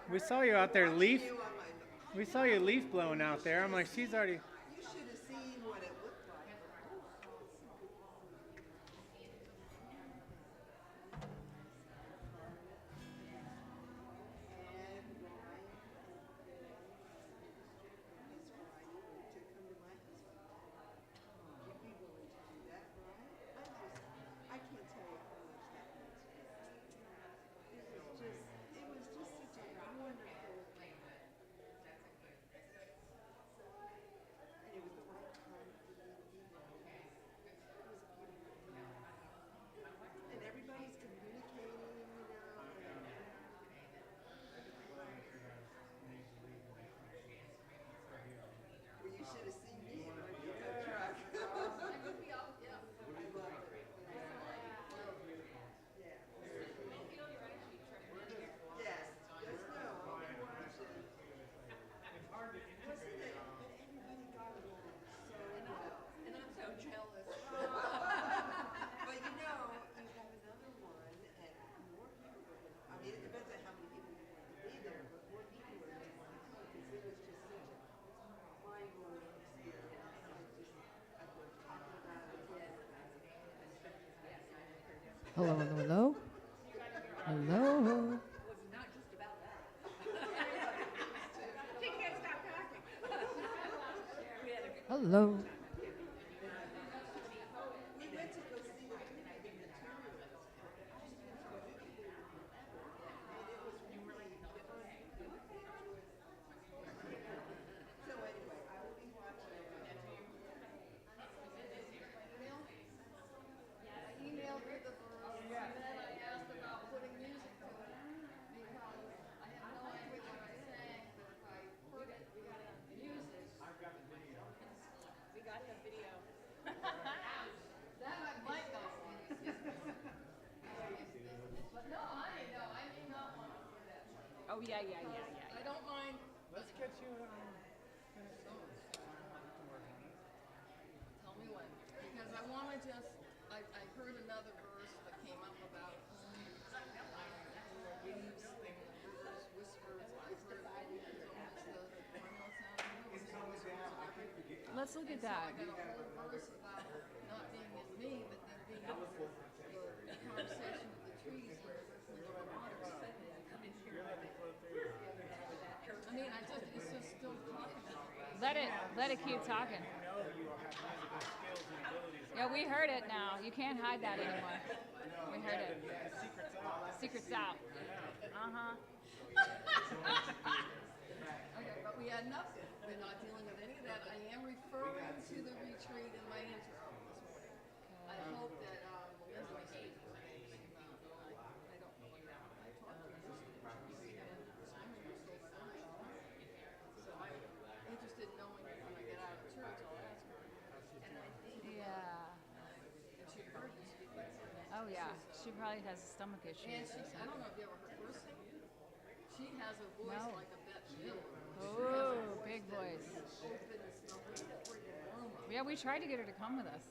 We saw you out there leaf. We saw you leaf blowing out there. I'm like, she's already. You should have seen what it looked like. And Ryan is right to come to my husband. You'd be willing to do that, right? I can't tell you how much that means to me. It was just such a wonderful, and it was the right time for me to be there. It was a beautiful thing. And everybody's communicating, and well, you should have seen me in my pickup truck. I loved it. Yeah. Yes, just know, I'll be watching. Wasn't it? But everybody got along so well. And I'm so jealous. But you know, you have another one, and more people were going to, I mean, it depends on how many people you want to be there, but more people were going to want to come because it was just such a mind-blowing experience. I've been talking about it again. Hello, hello, hello. Hello. Was not just about that. She can't stop talking. We had a good Hello. We went to go see the movie, The Materials. I just went to a movie theater forever, and it was really fun. I enjoyed it. So anyway, I will be watching it. I emailed her the verse, and then I asked about putting music to it, because I have no idea what I sang, but if I heard it, we got music. We got the video. That I might not want to see. But no, I may not want to do that. Oh, yeah. I don't mind. Let's get you. Tell me when. Because I want to just, I heard another verse that came up about leaves and rivers, whispers. I heard almost the final sound of whispers of everything. Let's look at So I that. got a whole verse about not being in me, but then being the conversation of the trees when the water said that. I mean, it's just still talking about it. Let it keep talking. Yeah, we heard it now. You can't hide that anymore. We heard it. Secret's out. Uh-huh. Okay, but we had nothing. We're not dealing with any of that. I am referring to the retreat in my intro this morning. I hope that Melinda was speaking to me about I don't know what happened. I talked to her yesterday, and Simon was so fine. So I'm interested in knowing when I get out of church, I'll ask her. And I think Yeah. and she heard you speaking. Oh, yeah. She probably has stomach And issues. I don't know if you ever heard her sing. She has a voice No. like a Bette Midler. Oh, big voice. Yeah, we tried to get her to come with us.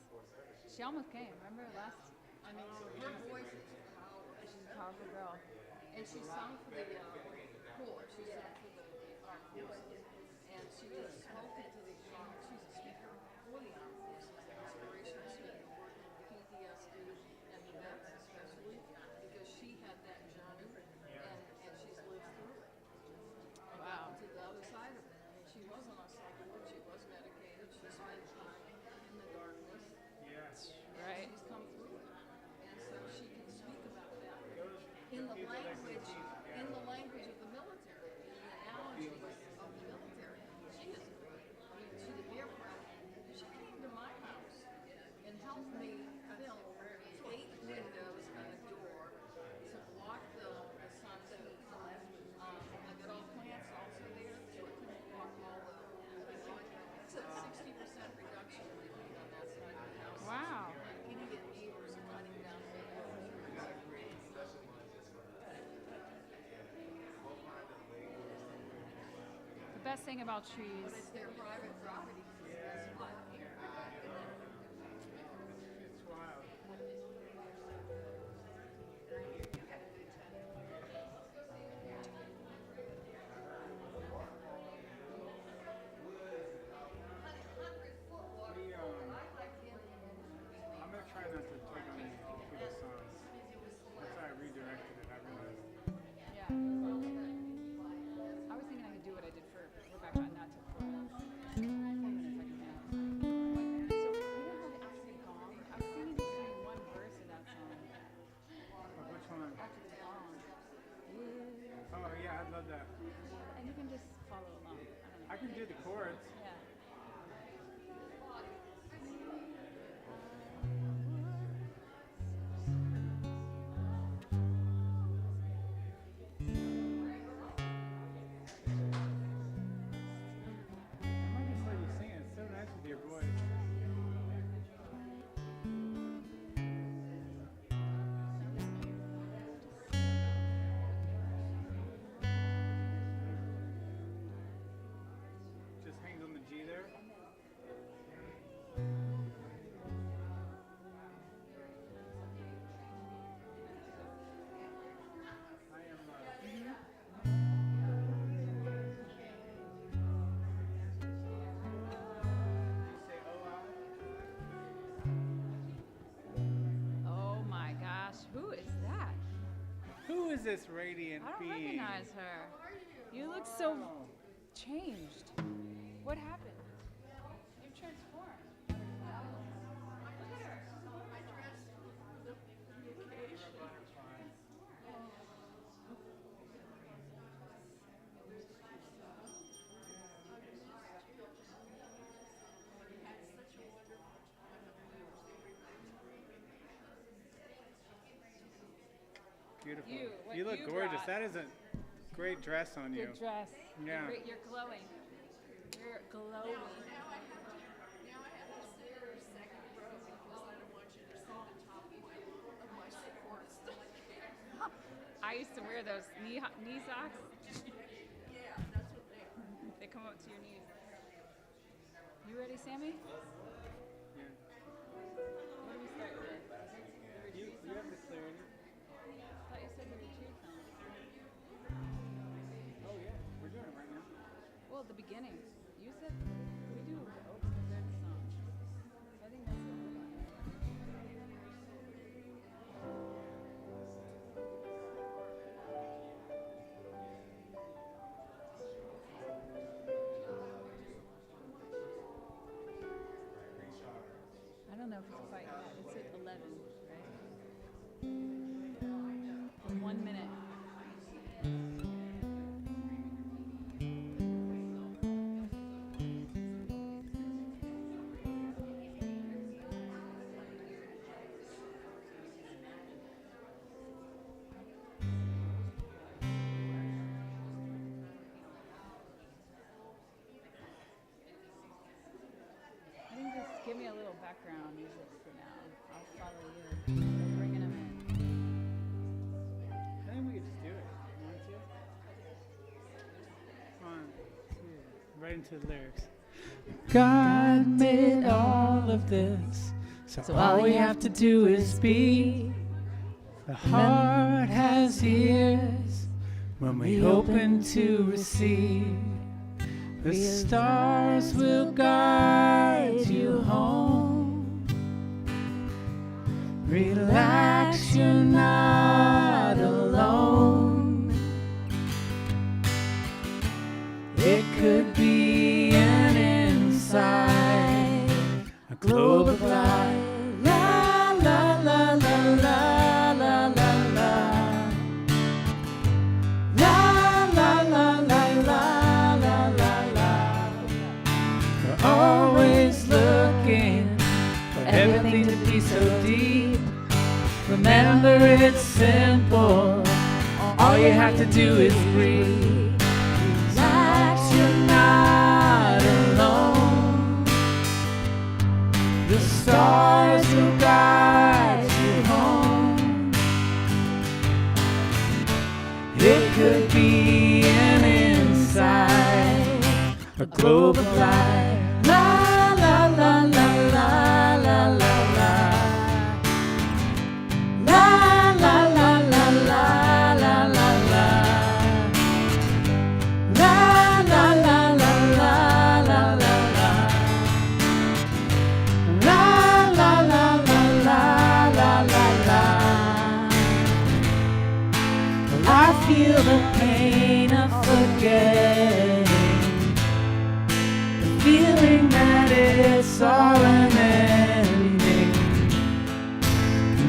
She almost came. Remember last? I mean, her voice is powerful. She's a powerful girl. And she sung for the poor. She sang for the poor. And she was spoken to the young. She's a speaker for the armed forces, an inspirational speaker working with PTSD and the vets especially, because she had that journey and she's lived through it. And gotten to the other side of it. I mean, she was on a support, she was medicated, she spent time in the darkness. Yes. Right. She's come through it. And so she can speak about that in the language of the military, in the analogies of the military. She is great. I mean, she's a dear friend. She came to my house and helped me film 8 windows and a door to block the sun's heat. I got all plants also there, so I couldn't block all the it's a 60% reduction in the heat on that side of the house. Wow. Idiot neighbors cutting down the The best thing about trees. But it's their private property. Guess what? It's wild. is this radiant I don't being? recognize her. You look so changed. What happened? You've transformed. Beautiful. What You look you gorgeous. brought. That is a great dress on you. Good dress. Yeah. You're glowing. You're glowing. Now I have to sit for a second row because I don't want you to see the top of my support stick. I used to wear those knee socks. Yeah, that's what they are. They come up to your knees. You ready, Sammy? Yeah. What do we start with? You have the clarity. I thought you said the retreat song. Oh yeah, we're doing it right now. Well, at the beginning. You said we do the open the good song. So I think that's what we're doing. I don't know if it's quite yet. It's at 11, right? 1 minute. I think just give me a little background music for now. I'll follow you. We're bringing them in. I think we could just do it. Want to? 1, 2. Right into the lyrics. God made all of this, so all we have to do is be. The heart has ears when we open to receive. The stars will guide you home. Relax, you're not alone. It could be an insight, a globe of light. La la la la la la la la. La la la la la la la la. We're always looking for everything to be so deep. Remember, it's simple. All you have to do is breathe. Relax, you're not alone. The stars will guide you home. It could be an insight, a globe of light. La la la la la la la la. La la la la la la la la. La la la la la la la la. La la la la la la la la. Well, I feel the pain of forgetting, the feeling that it's all unending.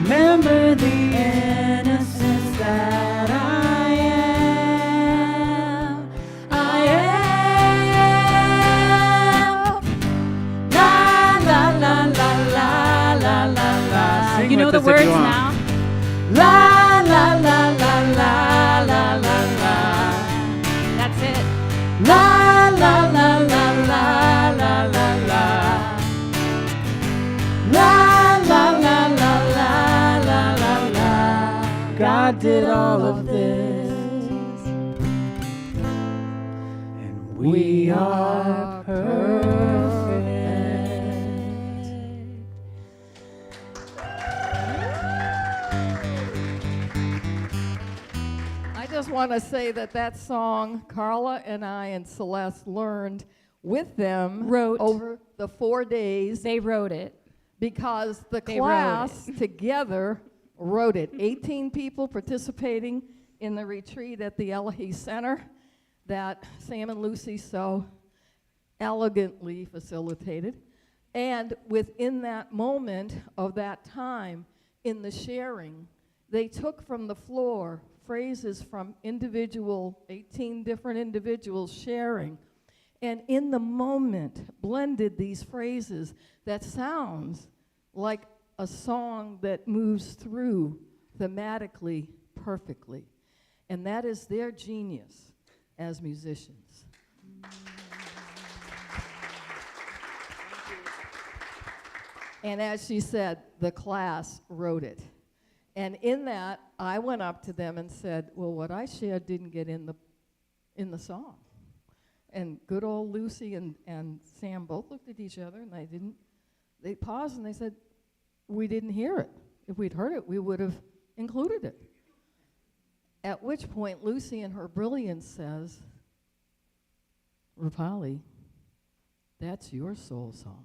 Remember the innocence that I am. I am. La la la la la la la la. You know the words now? La la la la la la la la. That's it. La la la la la la la la. La la la la la la la la. God did all of this, and we are perfect. I just want to say that song, Carla and I and Celeste learned with them Wrote. over the 4 days They wrote it. because the They wrote class together wrote it. 18 people participating in the retreat at the Elahi Center that Sam and Lucy so elegantly facilitated. And within that moment of that time, in the sharing, they took from the floor phrases from 18 different individuals sharing, and in the moment blended these phrases that sounds like a song that moves through thematically perfectly. And that is their genius as musicians. And as she said, the class wrote it. And in that, I went up to them and said, well, what I shared didn't get in the song. And good old Lucy and Sam both looked at each other, and they paused and they said, we didn't hear it. If we'd heard it, we would have included it. At which point, Lucy in her brilliance says, Rupali, that's your soul song.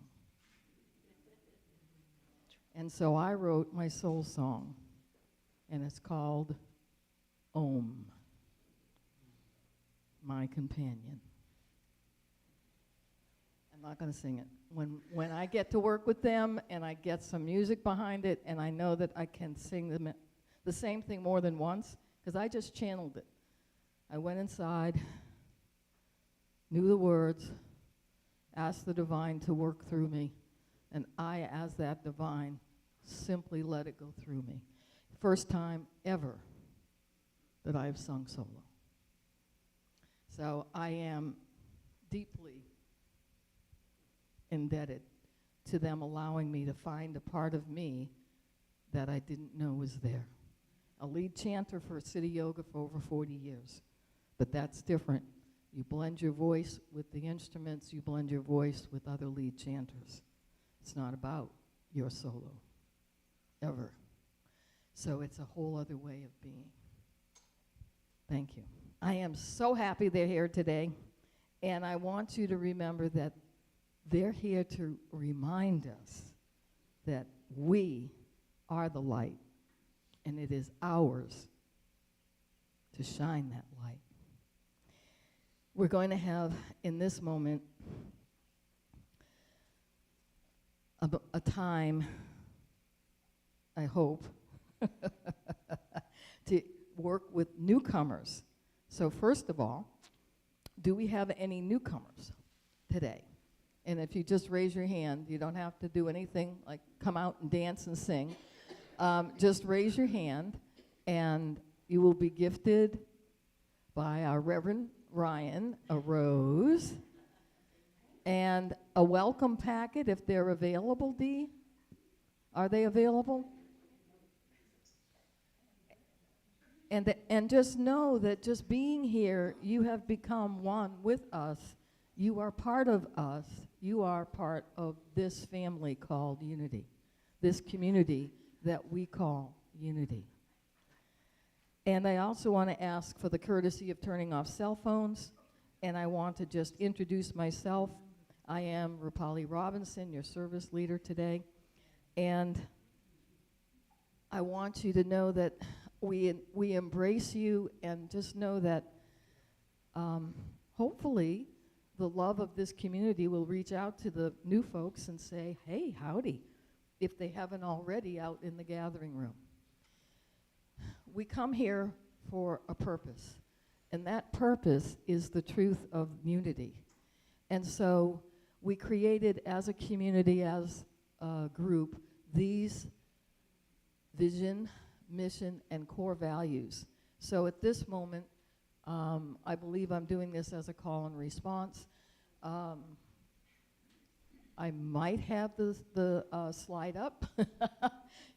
And so I wrote my soul song, and it's called Om, My Companion. I'm not going to sing it. When I get to work with them and I get some music behind it and I know that I can sing the same thing more than once, because I just channeled it. I went inside, knew the words, asked the divine to work through me, and I, as that divine, simply let it go through me. First time ever that I have sung solo. So I am deeply indebted to them allowing me to find a part of me that I didn't know was there. A lead chanter for City Yoga for over 40 years, but that's different. You blend your voice with the instruments, you blend your voice with other lead chanters. It's not about your solo, ever. So it's a whole other way of being. Thank you. I am so happy they're here today, and I want you to remember that they're here to remind us that we are the light, and it is ours to shine that light. We're going to have, in this moment, a time, I hope, to work with newcomers. So first of all, do we have any newcomers today? And if you just raise your hand, you don't have to do anything like come out and dance and sing. Just raise your hand, and you will be gifted by our Reverend Ryan a rose and a welcome packet if they're available. Dee, are they available? And just know that just being here, you have become one with us. You are part of us. You are part of this family called Unity, this community that we call Unity. And I also want to ask for the courtesy of turning off cell phones, and I want to just introduce myself. I am Rupali Robinson, your service leader today, and I want you to know that we embrace you, and just know that hopefully the love of this community will reach out to the new folks and say, hey, howdy, if they haven't already out in the gathering room. We come here for a purpose, and that purpose is the truth of unity. And so we created as a community, as a group, these vision, mission, and core values. So at this moment, I believe I'm doing this as a call and response. I might have the slide up.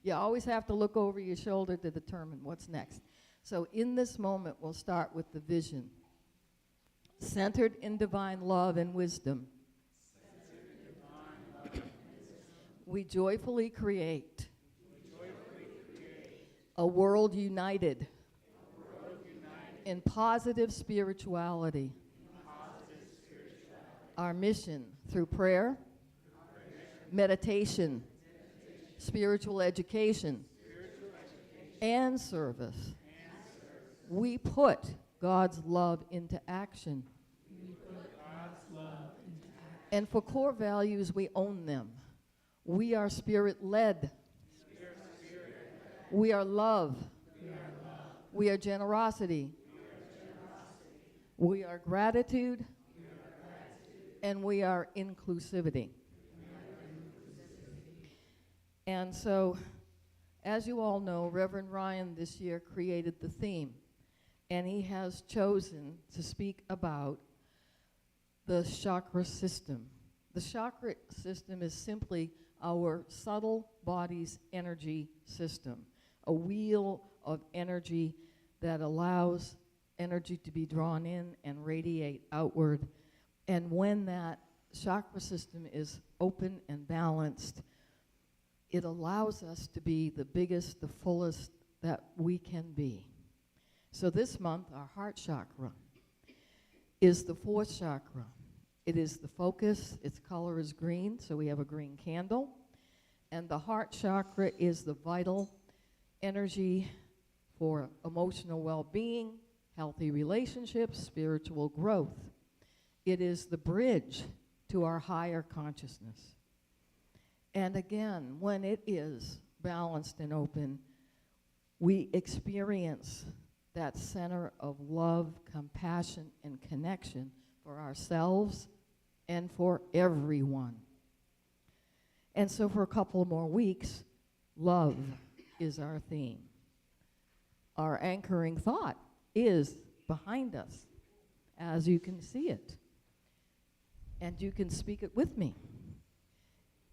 You always have to look over your shoulder to determine what's next. So in this moment, we'll start with the vision. Centered in divine love and wisdom, we joyfully create a world united in positive spirituality. Our mission through prayer, meditation, spiritual education, and service We put God's love into action. And for core values, we own them. We are spirit-led. We are love. We are generosity. We are gratitude. And we are inclusivity. And so, as you all know, Reverend Ryan this year created the theme. And he has chosen to speak about the chakra system. The chakra system is simply our subtle body's energy system, a wheel of energy that allows energy to be drawn in and radiate outward. And when that chakra system is open and balanced, it allows us to be the biggest, the fullest that we can be. So this month, our heart chakra is the fourth chakra. It is the focus. Its color is green, so we have a green candle. And the heart chakra is the vital energy for emotional well-being, healthy relationships, spiritual growth. It is the bridge to our higher consciousness. And again, when it is balanced and open, we experience that center of love, compassion, and connection for ourselves and for everyone. And so for a couple more weeks, love is our theme. Our anchoring thought is behind us, as you can see it. And you can speak it with me.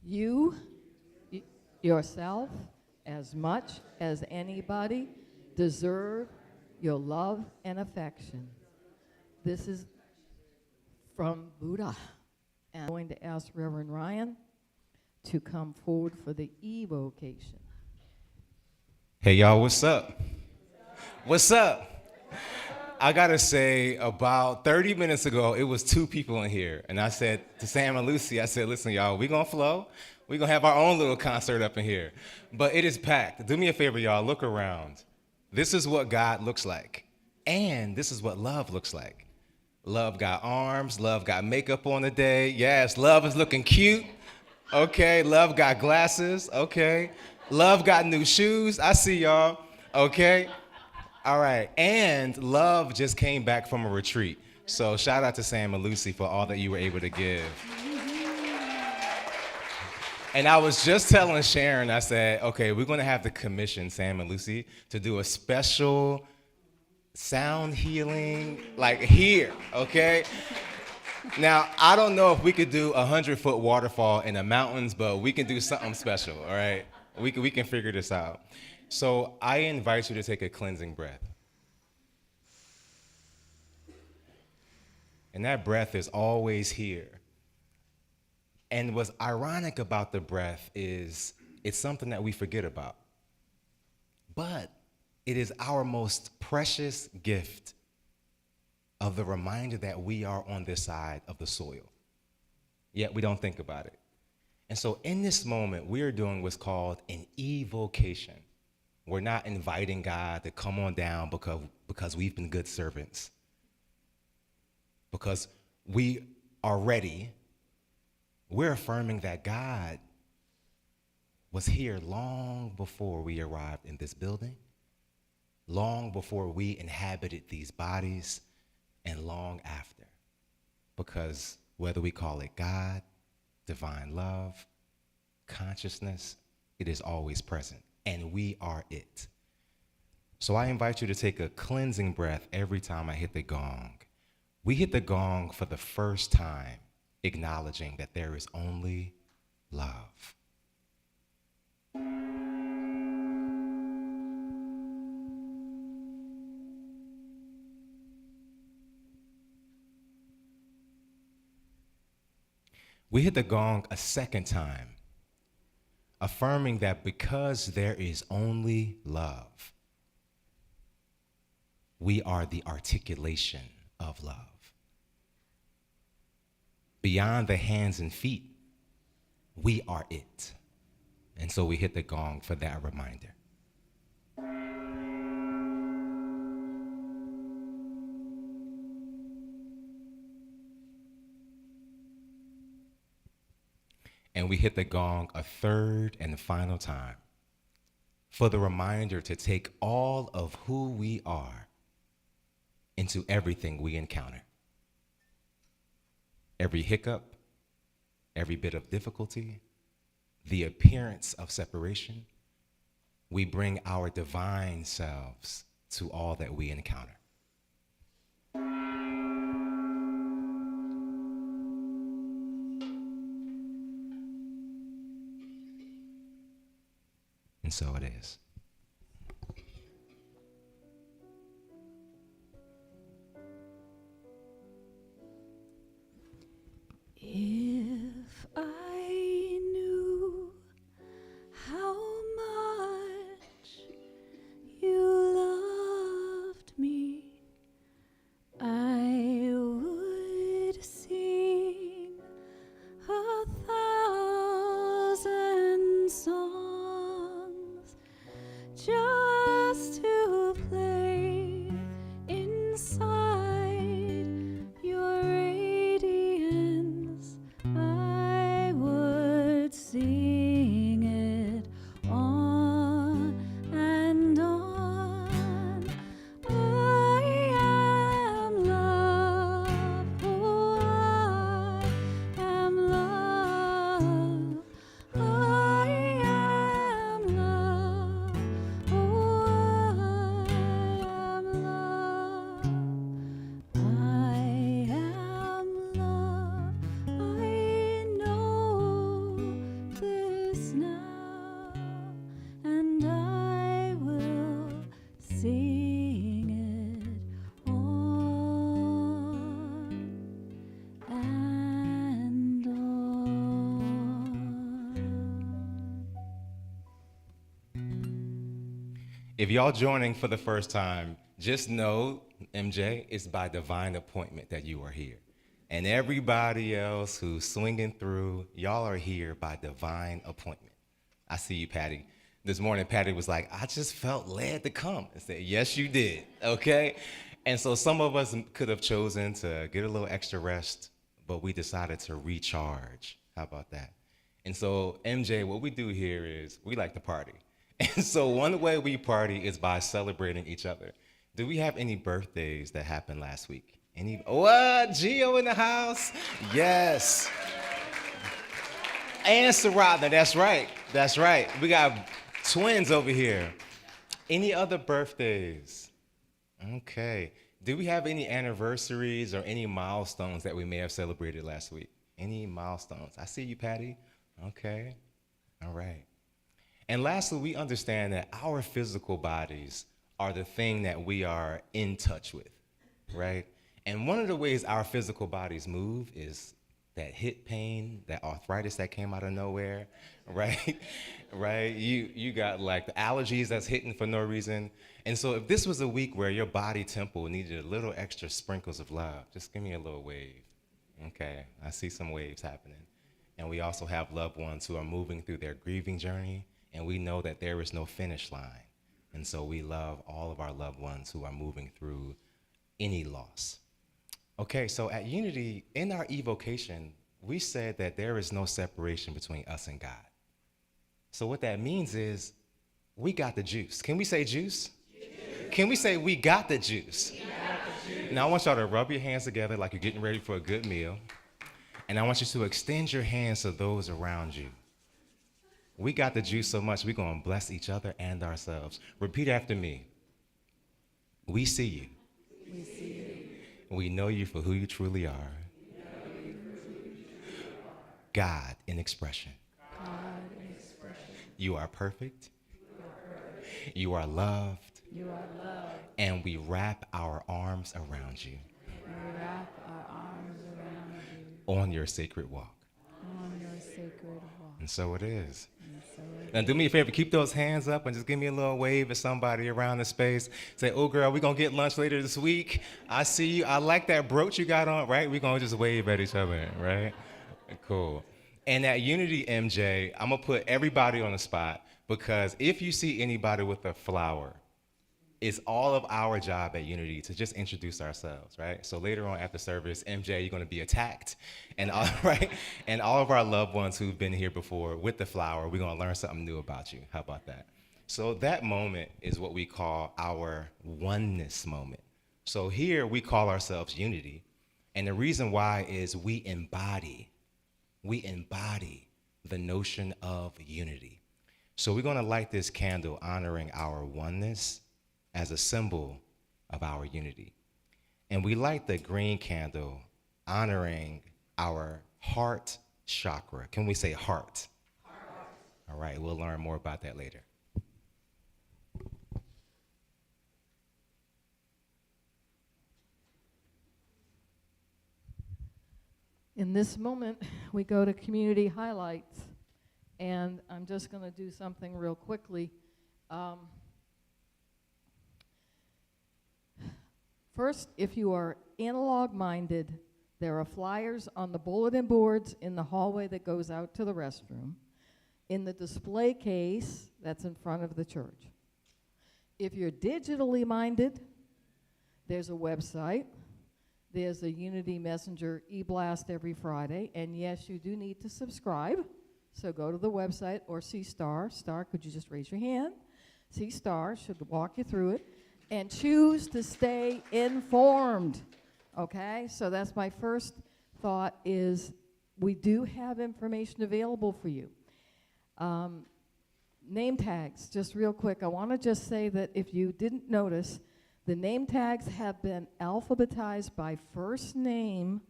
You, yourself, as much as anybody, deserve your love and affection. This is from Buddha. And I'm going to ask Reverend Ryan to come forward for the evocation. Hey, y'all, what's up? What's up? I gotta say, about 30 minutes ago, it was 2 people in here. And I said to Sam and Lucy, I said, listen, y'all, we gonna flow. We gonna have our own little concert up in here. But it is packed. Do me a favor, y'all, look around. This is what God looks like. And this is what love looks like. Love got arms, love got makeup on the day. Yes, love is looking cute. Okay, love got glasses. Okay, love got new shoes. I see y'all. Okay. All right, and love just came back from a retreat. So shout out to Sam and Lucy for all that you were able to give. And I was just telling Sharon, I said, okay, we're gonna have to commission Sam and Lucy to do a special sound healing, like here, okay? Now, I don't know if we could do a 100-foot waterfall in the mountains, but we can do something special, all right? We can figure this out. So I invite you to take a cleansing breath. And that breath is always here. And what's ironic about the breath is it's something that we forget about. But it is our most precious gift of the reminder that we are on this side of the soil. Yet we don't think about it. And so in this moment, we are doing what's called an evocation. We're not inviting God to come on down because we've been good servants. Because we are ready. We're affirming that God was here long before we arrived in this building, long before we inhabited these bodies, and long after. Because whether we call it God, divine love, consciousness, it is always present. And we are it. So I invite you to take a cleansing breath every time I hit the gong. We hit the gong for the first time, acknowledging that there is only love. We hit the gong a second time, affirming that because there is only love, we are the articulation of love. Beyond the hands and feet, we are it. And so we hit the gong for that reminder. and we hit the gong a third and final time for the reminder to take all of who we are into everything we encounter. Every hiccup, every bit of difficulty, the appearance of separation, we bring our divine selves to all that we encounter. And so it is. If I knew how much you loved me, I would sing 1,000 songs just to play inside your radiance. I would sing it on and on. I am love, oh, I am love. I am love, oh, I am love. I am love. I know this now, and I will sing it on and on. If y'all joining for the first time, just know, MJ, it's by divine appointment that you are here. And everybody else who's swinging through, y'all are here by divine appointment. I see you, Patty. This morning, Patty was like, I just felt led to come. I said, yes, you did, okay? And so some of us could have chosen to get a little extra rest, but we decided to recharge. How about that? And so, MJ, what we do here is we like to party. And so one way we party is by celebrating each other. Do we have any birthdays that happened last week? Any? What? Gio in the house? Yes. And Saradna, that's right. That's right. We got twins over here. Any other birthdays? Okay. Do we have any anniversaries or any milestones that we may have celebrated last week? Any milestones? I see you, Patty. Okay. All right. And lastly, we understand that our physical bodies are the thing that we are in touch with, right? And one of the ways our physical bodies move is that hip pain, that arthritis that came out of nowhere, right? Right? You got like the allergies that's hitting for no reason. And so if this was a week where your body temple needed a little extra sprinkles of love, just give me a little wave. Okay, I see some waves happening. And we also have loved ones who are moving through their grieving journey, and we know that there is no finish line. And so we love all of our loved ones who are moving through any loss. Okay, so at Unity, in our evocation, we said that there is no separation between us and God. So what that means is we got the juice. Can we say juice? Can we say we got the juice? Now I want y'all to rub your hands together like you're getting ready for a good meal. And I want you to extend your hands to those around you. We got the juice so much, we're going to bless each other and ourselves. Repeat after me. We see you. We see you. We know you for who you truly are. God in expression. God in expression. You are perfect. You are loved. You are loved. And we wrap our arms around you And we wrap our arms around you on your sacred walk. on your sacred walk. And so it is. And so it Now do me a favor, keep those hands up and just give me a little wave at somebody around the space. Say, oh girl, we're gonna get lunch later this week. I see you, I like that brooch you got on, right? We're gonna just wave at each other, right? Cool. And at Unity MJ, I'm gonna put everybody on the spot because if you see anybody with a flower, it's all of our job at Unity to just introduce ourselves, right? So later on after service, MJ, you're gonna be attacked, and all, right? And all of our loved ones who've been here before with the flower, we're gonna learn something new about you. How about that? So that moment is what we call our oneness moment. So here we call ourselves Unity, and the reason why is we embody the notion of unity. So we're gonna light this candle honoring our oneness as a symbol of our unity. And we light the green candle honoring our heart chakra. Can we say heart? Heart. All right, we'll learn more about that later. In this moment, we go to community highlights, and I'm just going to do something real quickly. First, if you are analog-minded, there are flyers on the bulletin boards in the hallway that goes out to the restroom, in the display case that's in front of the church. If you're digitally minded, there's a website. There's a Unity Messenger e-blast every Friday, and yes, you do need to subscribe. So go to the website or see Star. Star, could you just raise your hand? See Star should walk you through it, and choose to stay informed. Okay, so that's my first thought is we do have information available for you. Name tags, just real quick. I want to just say that if you didn't notice, the name tags have been alphabetized by first name,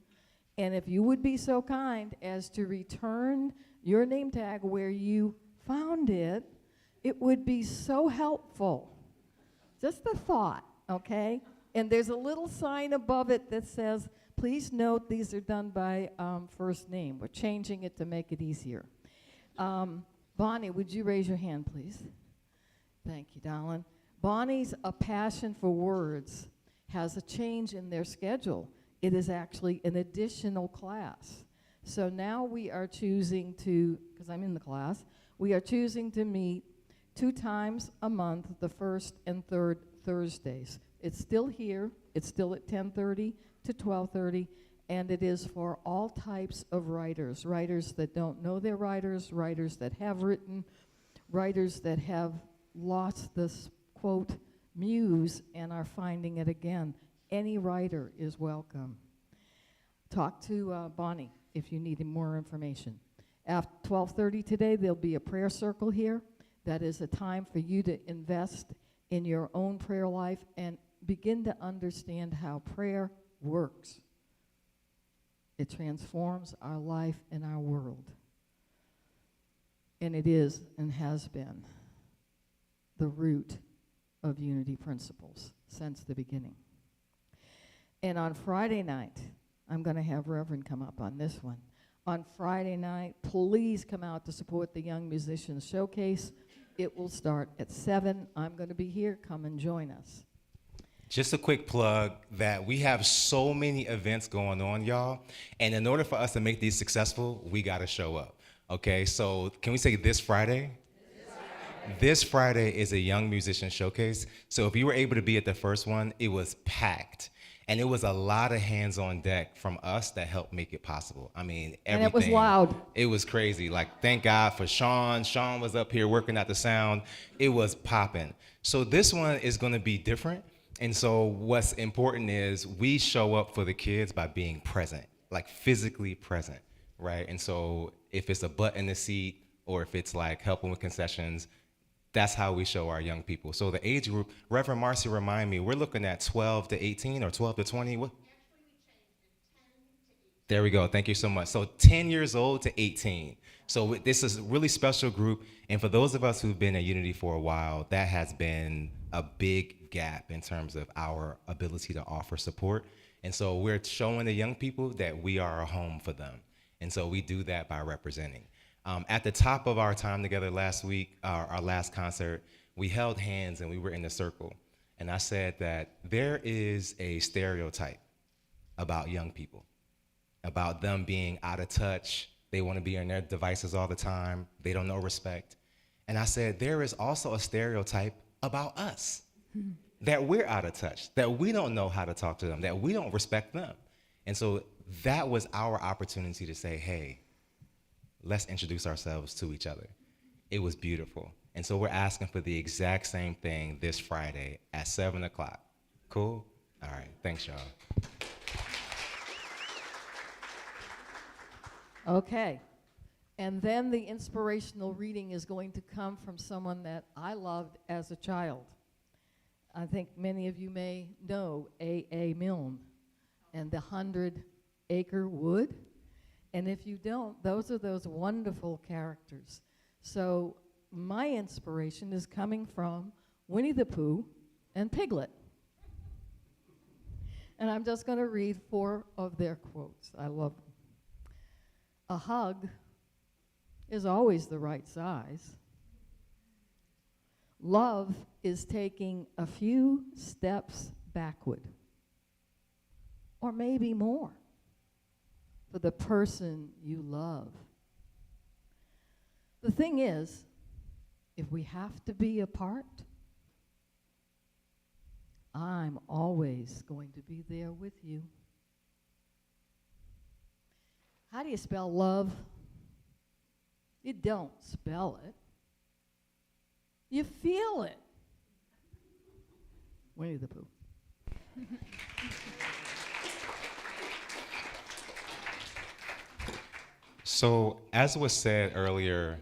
and if you would be so kind as to return your name tag where you found it, it would be so helpful. Just a thought, okay? And there's a little sign above it that says, please note these are done by first name. We're changing it to make it easier. Bonnie, would you raise your hand, please? Thank you, darling. Bonnie's A Passion for Words has a change in their schedule. It is actually an additional class. So now we are choosing to, because I'm in the class, we are choosing to meet 2 times a month, the first and third Thursdays. It's still here. It's still at 10:30 to 12:30, and it is for all types of writers. Writers that don't know they're writers, writers that have written, writers that have lost this quote, muse, and are finding it again. Any writer is welcome. Talk to Bonnie if you need more information. At 12:30 today, there'll be a prayer circle here. That is a time for you to invest in your own prayer life and begin to understand how prayer works. It transforms our life and our world. And it is and has been the root of Unity principles since the beginning. And on Friday night, I'm going to have Reverend come up on this one. On Friday night, please come out to support the Young Musicians Showcase. It will start at 7. I'm going to be here. Come and join us. Just a quick plug that we have so many events going on, y'all. And in order for us to make these successful, we got to show up. Okay, so can we say this Friday? This Friday is a Young Musician Showcase. So if you were able to be at the first one, it was packed. And it was a lot of hands on deck from us that helped make it possible. I mean, everything. And it was loud. It was crazy. Like, thank God for Sean. Sean was up here working out the sound. It was popping. So this one is going to be different. And so what's important is we show up for the kids by being present, like physically present, right? And so if it's a butt in the seat or if it's like helping with concessions, that's how we show our young people. So the age group, Reverend Marcy, remind me, we're looking at 12 to 18 or 12 to 20? What? Actually, we changed it 10 to 18. There we go. Thank you so much. So 10 years old to 18. So this is a really special group. And for those of us who've been at Unity for a while, that has been a big gap in terms of our ability to offer support. And so we're showing the young people that we are a home for them. And so we do that by representing. At the top of our time together last week, our last concert, we held hands and we were in a circle. And I said that there is a stereotype about young people, about them being out of touch. They want to be on their devices all the time. They don't know respect. And I said, there is also a stereotype about us. that we're out of touch, that we don't know how to talk to them, that we don't respect them. And so that was our opportunity to say, hey, let's introduce ourselves to each other. It was beautiful. And so we're asking for the exact same thing this Friday at 7 o'clock. Cool? All right. Thanks, y'all. Okay. And then the inspirational reading is going to come from someone that I loved as a child. I think many of you may know A.A. Milne and the 100-Acre Wood. And if you don't, those are those wonderful characters. So my inspiration is coming from Winnie the Pooh and Piglet. And I'm just going to read 4 of their quotes. I love them. A hug is always the right size. Love is taking a few steps backward, or maybe more, for the person you love. The thing is, if we have to be apart, I'm always going to be there with you. How do you spell love? You don't spell it. You feel it. Winnie the Pooh. So as was said earlier,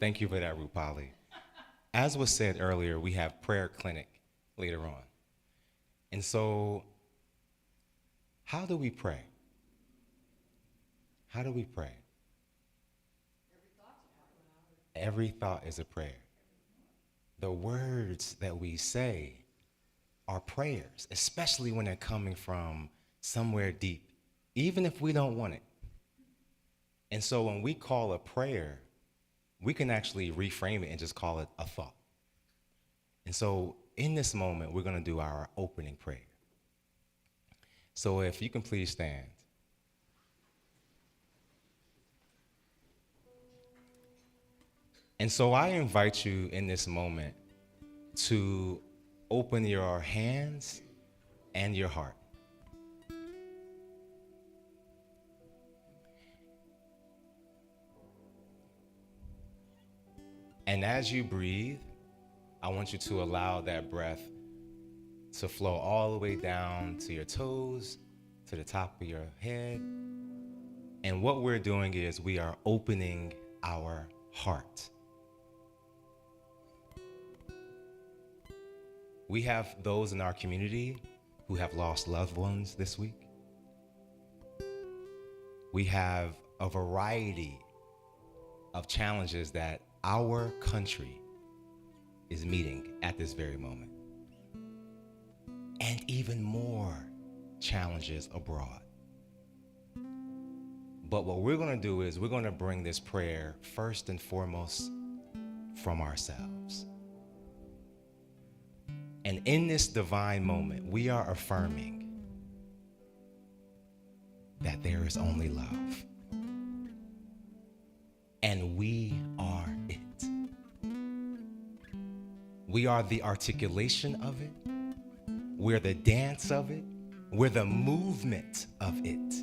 thank you for that, Rupali. As was said earlier, we have prayer clinic later on. And so how do we pray? How do we pray? Every thought is a prayer. The words that we say are prayers, especially when they're coming from somewhere deep, even if we don't want it. And so when we call a prayer, we can actually reframe it and just call it a thought. And so in this moment, we're going to do our opening prayer. So if you can please stand. And so I invite you in this moment to open your hands and your heart. And as you breathe, I want you to allow that breath to flow all the way down to your toes, to the top of your head. And what we're doing is we are opening our heart. We have those in our community who have lost loved ones this week. We have a variety of challenges that our country is meeting at this very moment. And even more challenges abroad. But what we're going to do is we're going to bring this prayer first and foremost from ourselves. And in this divine moment, we are affirming that there is only love. And we are it. We are the articulation of it. We're the dance of it. We're the movement of it.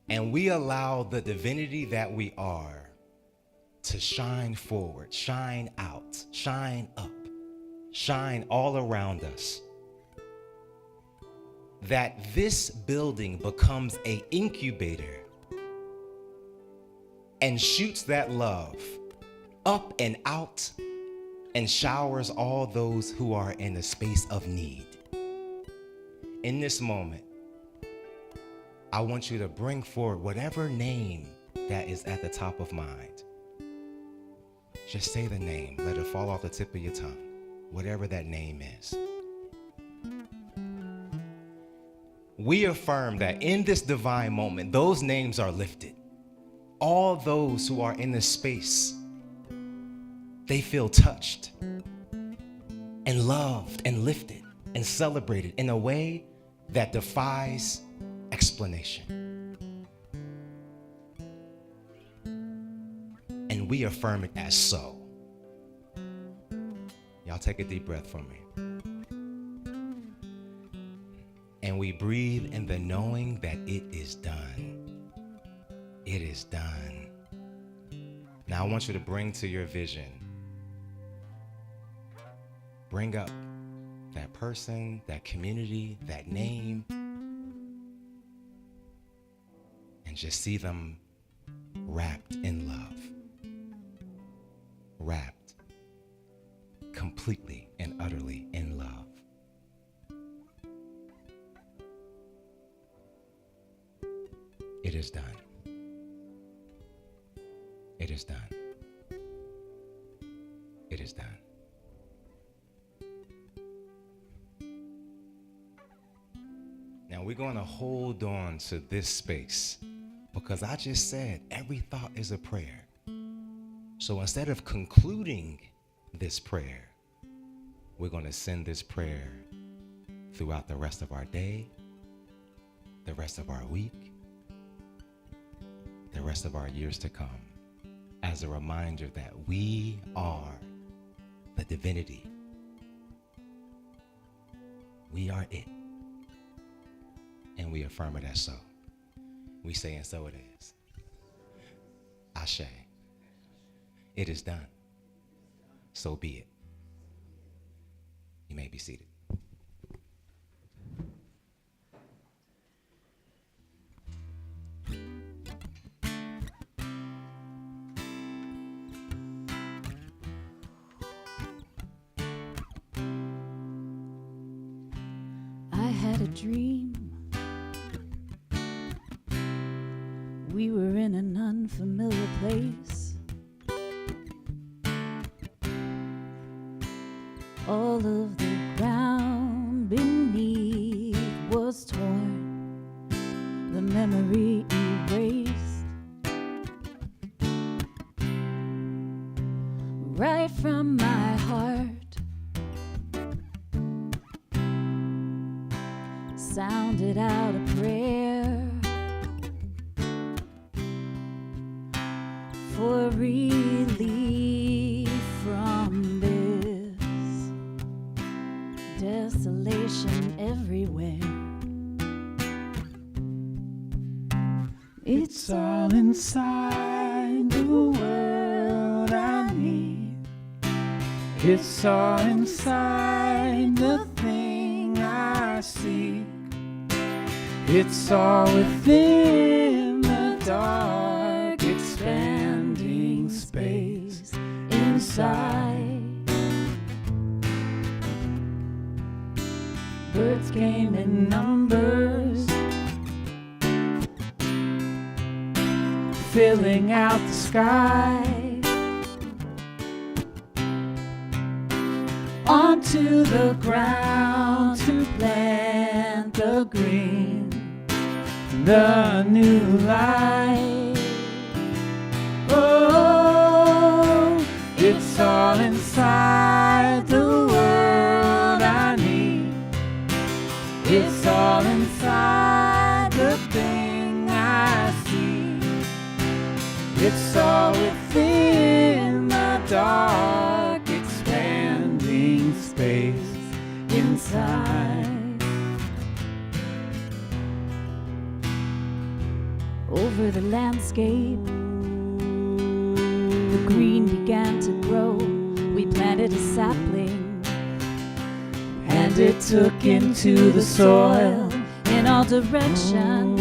And we allow the divinity that we are to shine forward, shine out, shine up, shine all around us. That this building becomes an incubator and shoots that love up and out and showers all those who are in a space of need. In this moment, I want you to bring forward whatever name that is at the top of mind. Just say the name. Let it fall off the tip of your tongue, whatever that name is. We affirm that in this divine moment, those names are lifted. All those who are in this space, they feel touched and loved and lifted and celebrated in a way that defies explanation. And we affirm it as so. Y'all Y'all take a deep breath for me. And we breathe in the knowing that it is done. It is done. Now I want you to bring to your vision. Bring up that person, that community, that name, and just see them wrapped in love. Wrapped completely and utterly in love. It is done. It is done. It is done. Now we're going to hold on to this space because I just said every thought is a prayer. So instead of concluding this prayer, we're going to send this prayer throughout the rest of our day, the rest of our week, the rest of our years to come, as a reminder that we are the divinity. We are it. And we affirm it as so. We say, and so it is. Ashe. It is done. So be it. You may be seated. I had a dream. We were in an unfamiliar place. All of the ground beneath was torn, the memory erased. Right from my heart sounded out a prayer for relief from this desolation everywhere. It's all inside the world I need. It's all inside the thing I seek. It's all within the dark, expanding space inside. Birds came in numbers, filling out the sky. Onto the ground to plant the green, the new life. Oh, it's all inside the world I need. It's all inside the thing I see. It's all within the dark, expanding space inside. Over the landscape, the green began to grow. We planted a sapling, And it took into the soil. in all directions.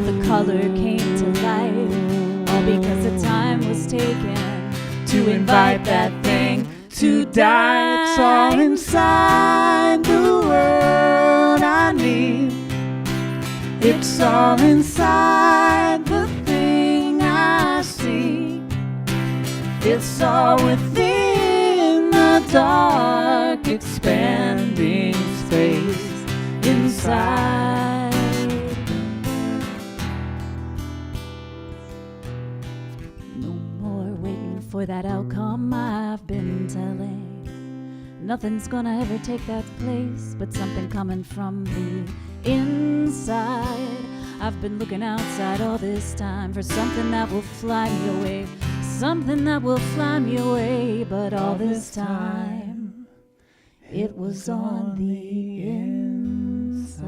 The color came to life, all because the time was taken To invite that thing to die. It's all inside the world I need. It's all inside the thing I see. It's all within the dark, expanding space inside. No more waiting for that outcome I've been telling. Nothing's gonna ever take that place, but something coming from the inside. I've been looking outside all this time for something that will fly me away, something that will fly me away, but all this time it was on the inside.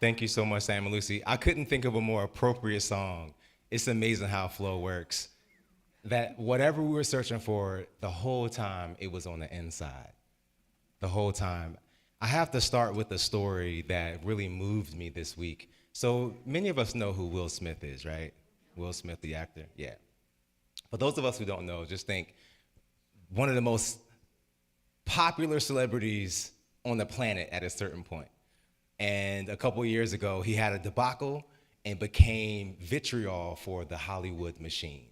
Thank you so much, Sam and Lucy. I couldn't think of a more appropriate song. It's amazing how flow works. That whatever we were searching for, the whole time it was on the inside. The whole time. I have to start with a story that really moved me this week. So many of us know who Will Smith is, right? Will Smith, the actor, yeah. For those of us who don't know, just think one of the most popular celebrities on the planet at a certain point. And a couple years ago, he had a debacle and became vitriol for the Hollywood machine.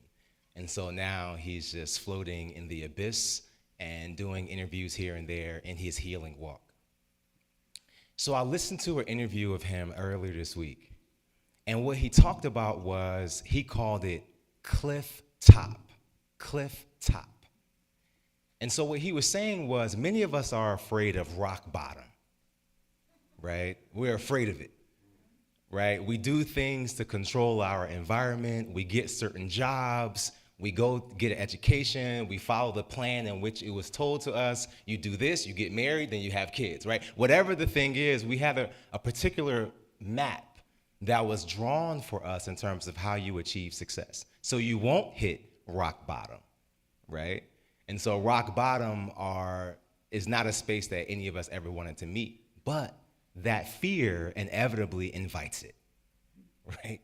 And so now he's just floating in the abyss and doing interviews here and there in his healing walk. So I listened to an interview of him earlier this week. And what he talked about was, he called it cliff top. Cliff top. And so what he was saying was, many of us are afraid of rock bottom. Right? We're afraid of it, right? We do things to control our environment. We get certain jobs. We go get an education. We follow the plan in which it was told to us. You do this, you get married, then you have kids, right? Whatever the thing is, we have a particular map that was drawn for us in terms of how you achieve success. So you won't hit rock bottom, right? And so rock bottom is not a space that any of us ever wanted to meet, but that fear inevitably invites it, right?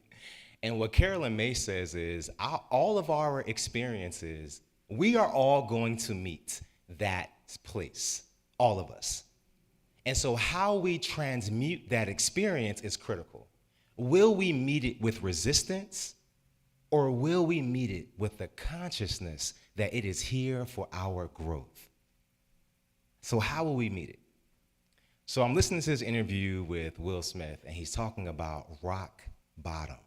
And what Carolyn May says is, all of our experiences, we are all going to meet that place, all of us. And so how we transmute that experience is critical. Will we meet it with resistance, or will we meet it with the consciousness that it is here for our growth? So how will we meet it? So I'm listening to his interview with Will Smith, and he's talking about rock bottom.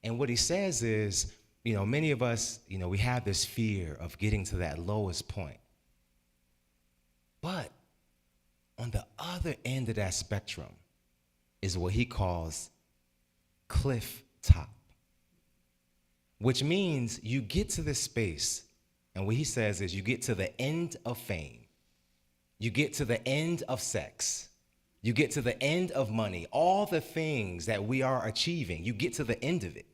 And what he says is, many of us, we have this fear of getting to that lowest point. But on the other end of that spectrum is what he calls cliff top, which means you get to this space, and what he says is you get to the end of fame. You get to the end of sex. You get to the end of money. All the things that we are achieving, you get to the end of it.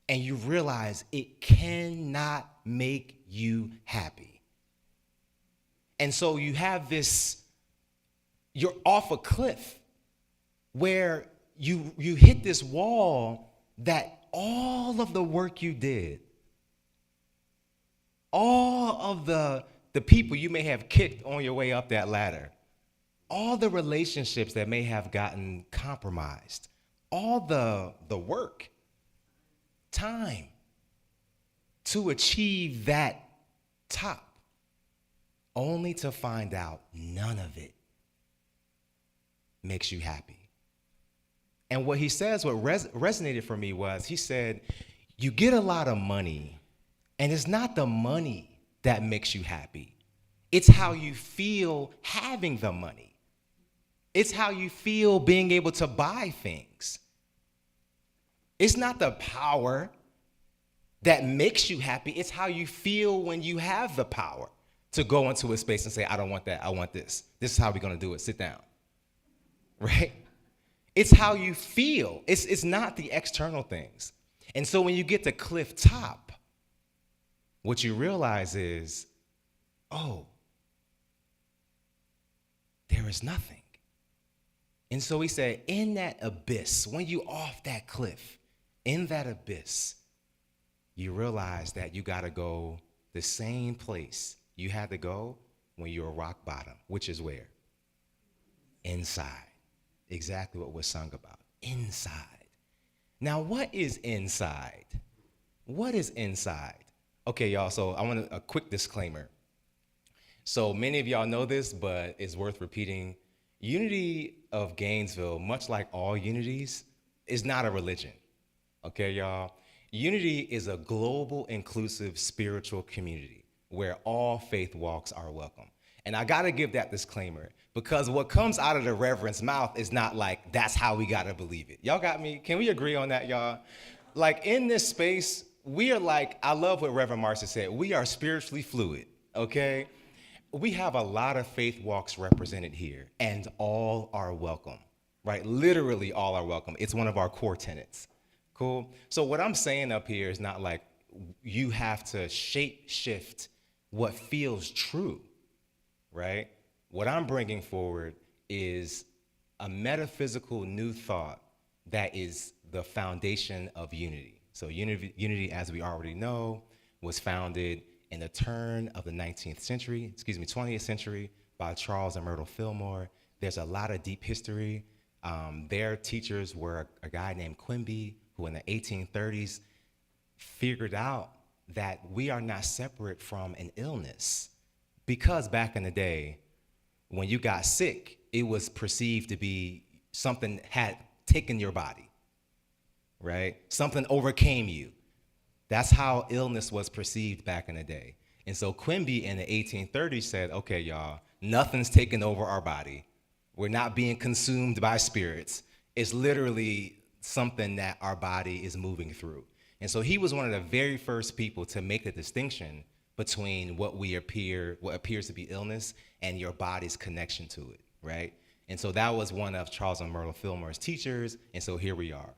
And you realize it cannot make you happy. And so you have you're off a cliff where you hit this wall that all of the work you did, all of the people you may have kicked on your way up that ladder, all the relationships that may have gotten compromised, all the work, time to achieve that top, only to find out none of it makes you happy. And what he says, what resonated for me was, he said, you get a lot of money, and it's not the money that makes you happy. It's how you feel having the money. It's how you feel being able to buy things. It's not the power that makes you happy. It's how you feel when you have the power to go into a space and say, I don't want that, I want this. This is how we're gonna do it, sit down, right? It's how you feel. It's not the external things. And so when you get to cliff top, what you realize is, oh, there is nothing. And so he said, in that abyss, when you off that cliff, in that abyss, you realize that you gotta go the same place you had to go when you were rock bottom, which is where? Inside. Exactly what was sung about, inside. Now, what is inside? What is inside? Okay, y'all, so I want a quick disclaimer. So many of y'all know this, but it's worth repeating. Unity of Gainesville, much like all unities, is not a religion, okay, y'all? Unity is a global, inclusive, spiritual community where all faith walks are welcome. And I gotta give that disclaimer because what comes out of the reverend's mouth is not like, that's how we gotta believe it. Y'all got me? Can we agree on that, y'all? Like in this space, we are like, I love what Reverend Marcia said, we are spiritually fluid, okay? We have a lot of faith walks represented here, and all are welcome, right? Literally all are welcome. It's one of our core tenets, cool? So what I'm saying up here is not like you have to shape shift what feels true, right? What I'm bringing forward is a metaphysical new thought that is the foundation of unity. So unity, as we already know, was founded in the turn of the 20th century by Charles and Myrtle Fillmore. There's a lot of deep history. Their teachers were a guy named Quimby, who in the 1830s figured out that we are not separate from an illness. Because back in the day, when you got sick, it was perceived to be something had taken your body, right? Something overcame you. That's how illness was perceived back in the day. And so Quimby in the 1830s said, okay, y'all, nothing's taken over our body. We're not being consumed by spirits. It's literally something that our body is moving through. And so he was one of the very first people to make the distinction between what appears to be illness and your body's connection to it, right? And so that was one of Charles and Myrtle Fillmore's teachers, and so here we are.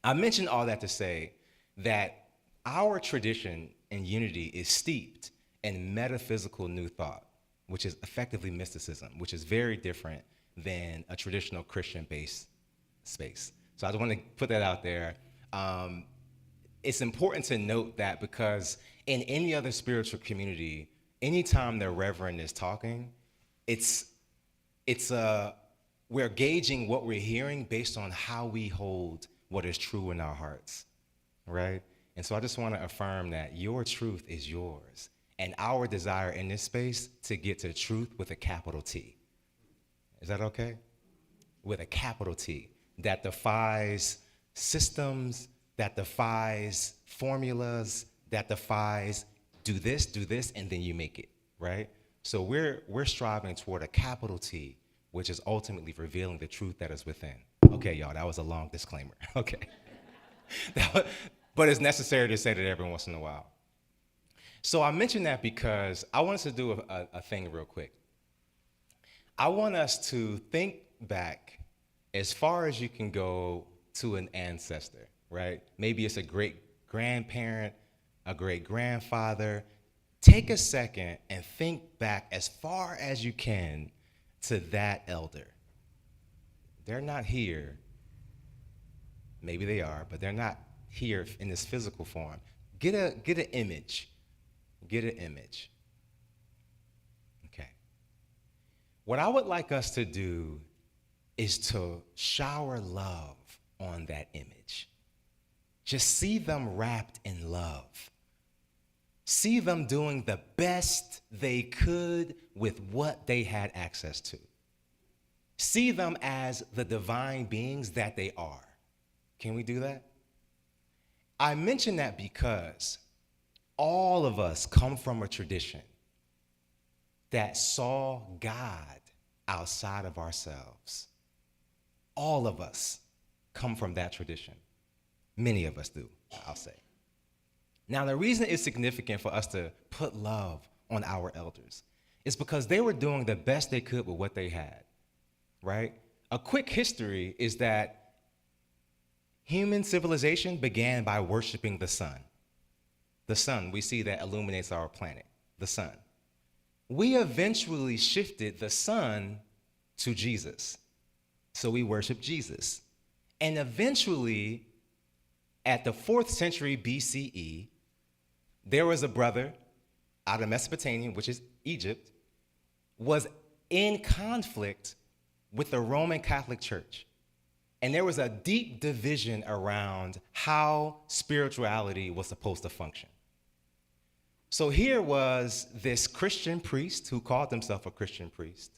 I mentioned all that to say that our tradition in unity is steeped in metaphysical new thought, which is effectively mysticism, which is very different than a traditional Christian-based space. So I just want to put that out there. It's important to note that because in any other spiritual community, anytime the reverend is talking, we're gauging what we're hearing based on how we hold what is true in our hearts, right? And so I just want to affirm that your truth is yours, and our desire in this space to get to truth with a capital T. Is that okay? With a capital T that defies systems, that defies formulas, that defies do this, and then you make it, right? So we're striving toward a capital T, which is ultimately revealing the truth that is within. Okay, y'all, that was a long disclaimer. Okay. But it's necessary to say that every once in a while. So I mention that because I want us to do a thing real quick. I want us to think back as far as you can go to an ancestor, right? Maybe it's a great-grandparent, a great-grandfather. Take a second and think back as far as you can to that elder. They're not here. Maybe they are, but they're not here in this physical form. Get an image. Get an image. Okay. What I would like us to do is to shower love on that image. Just see them wrapped in love. See them doing the best they could with what they had access to. See them as the divine beings that they are. Can we do that? I mention that because all of us come from a tradition that saw God outside of ourselves. All of us come from that tradition. Many of us do, I'll say. Now, the reason it's significant for us to put love on our elders is because they were doing the best they could with what they had, right? A quick history is that human civilization began by worshiping the sun. The sun, we see that illuminates our planet, the sun. We eventually shifted the sun to Jesus. So we worship Jesus. And eventually, at the 4th century BCE, there was a brother out of Mesopotamia, which is Egypt, was in conflict with the Roman Catholic Church. And there was a deep division around how spirituality was supposed to function. So here was this Christian priest who called himself a Christian priest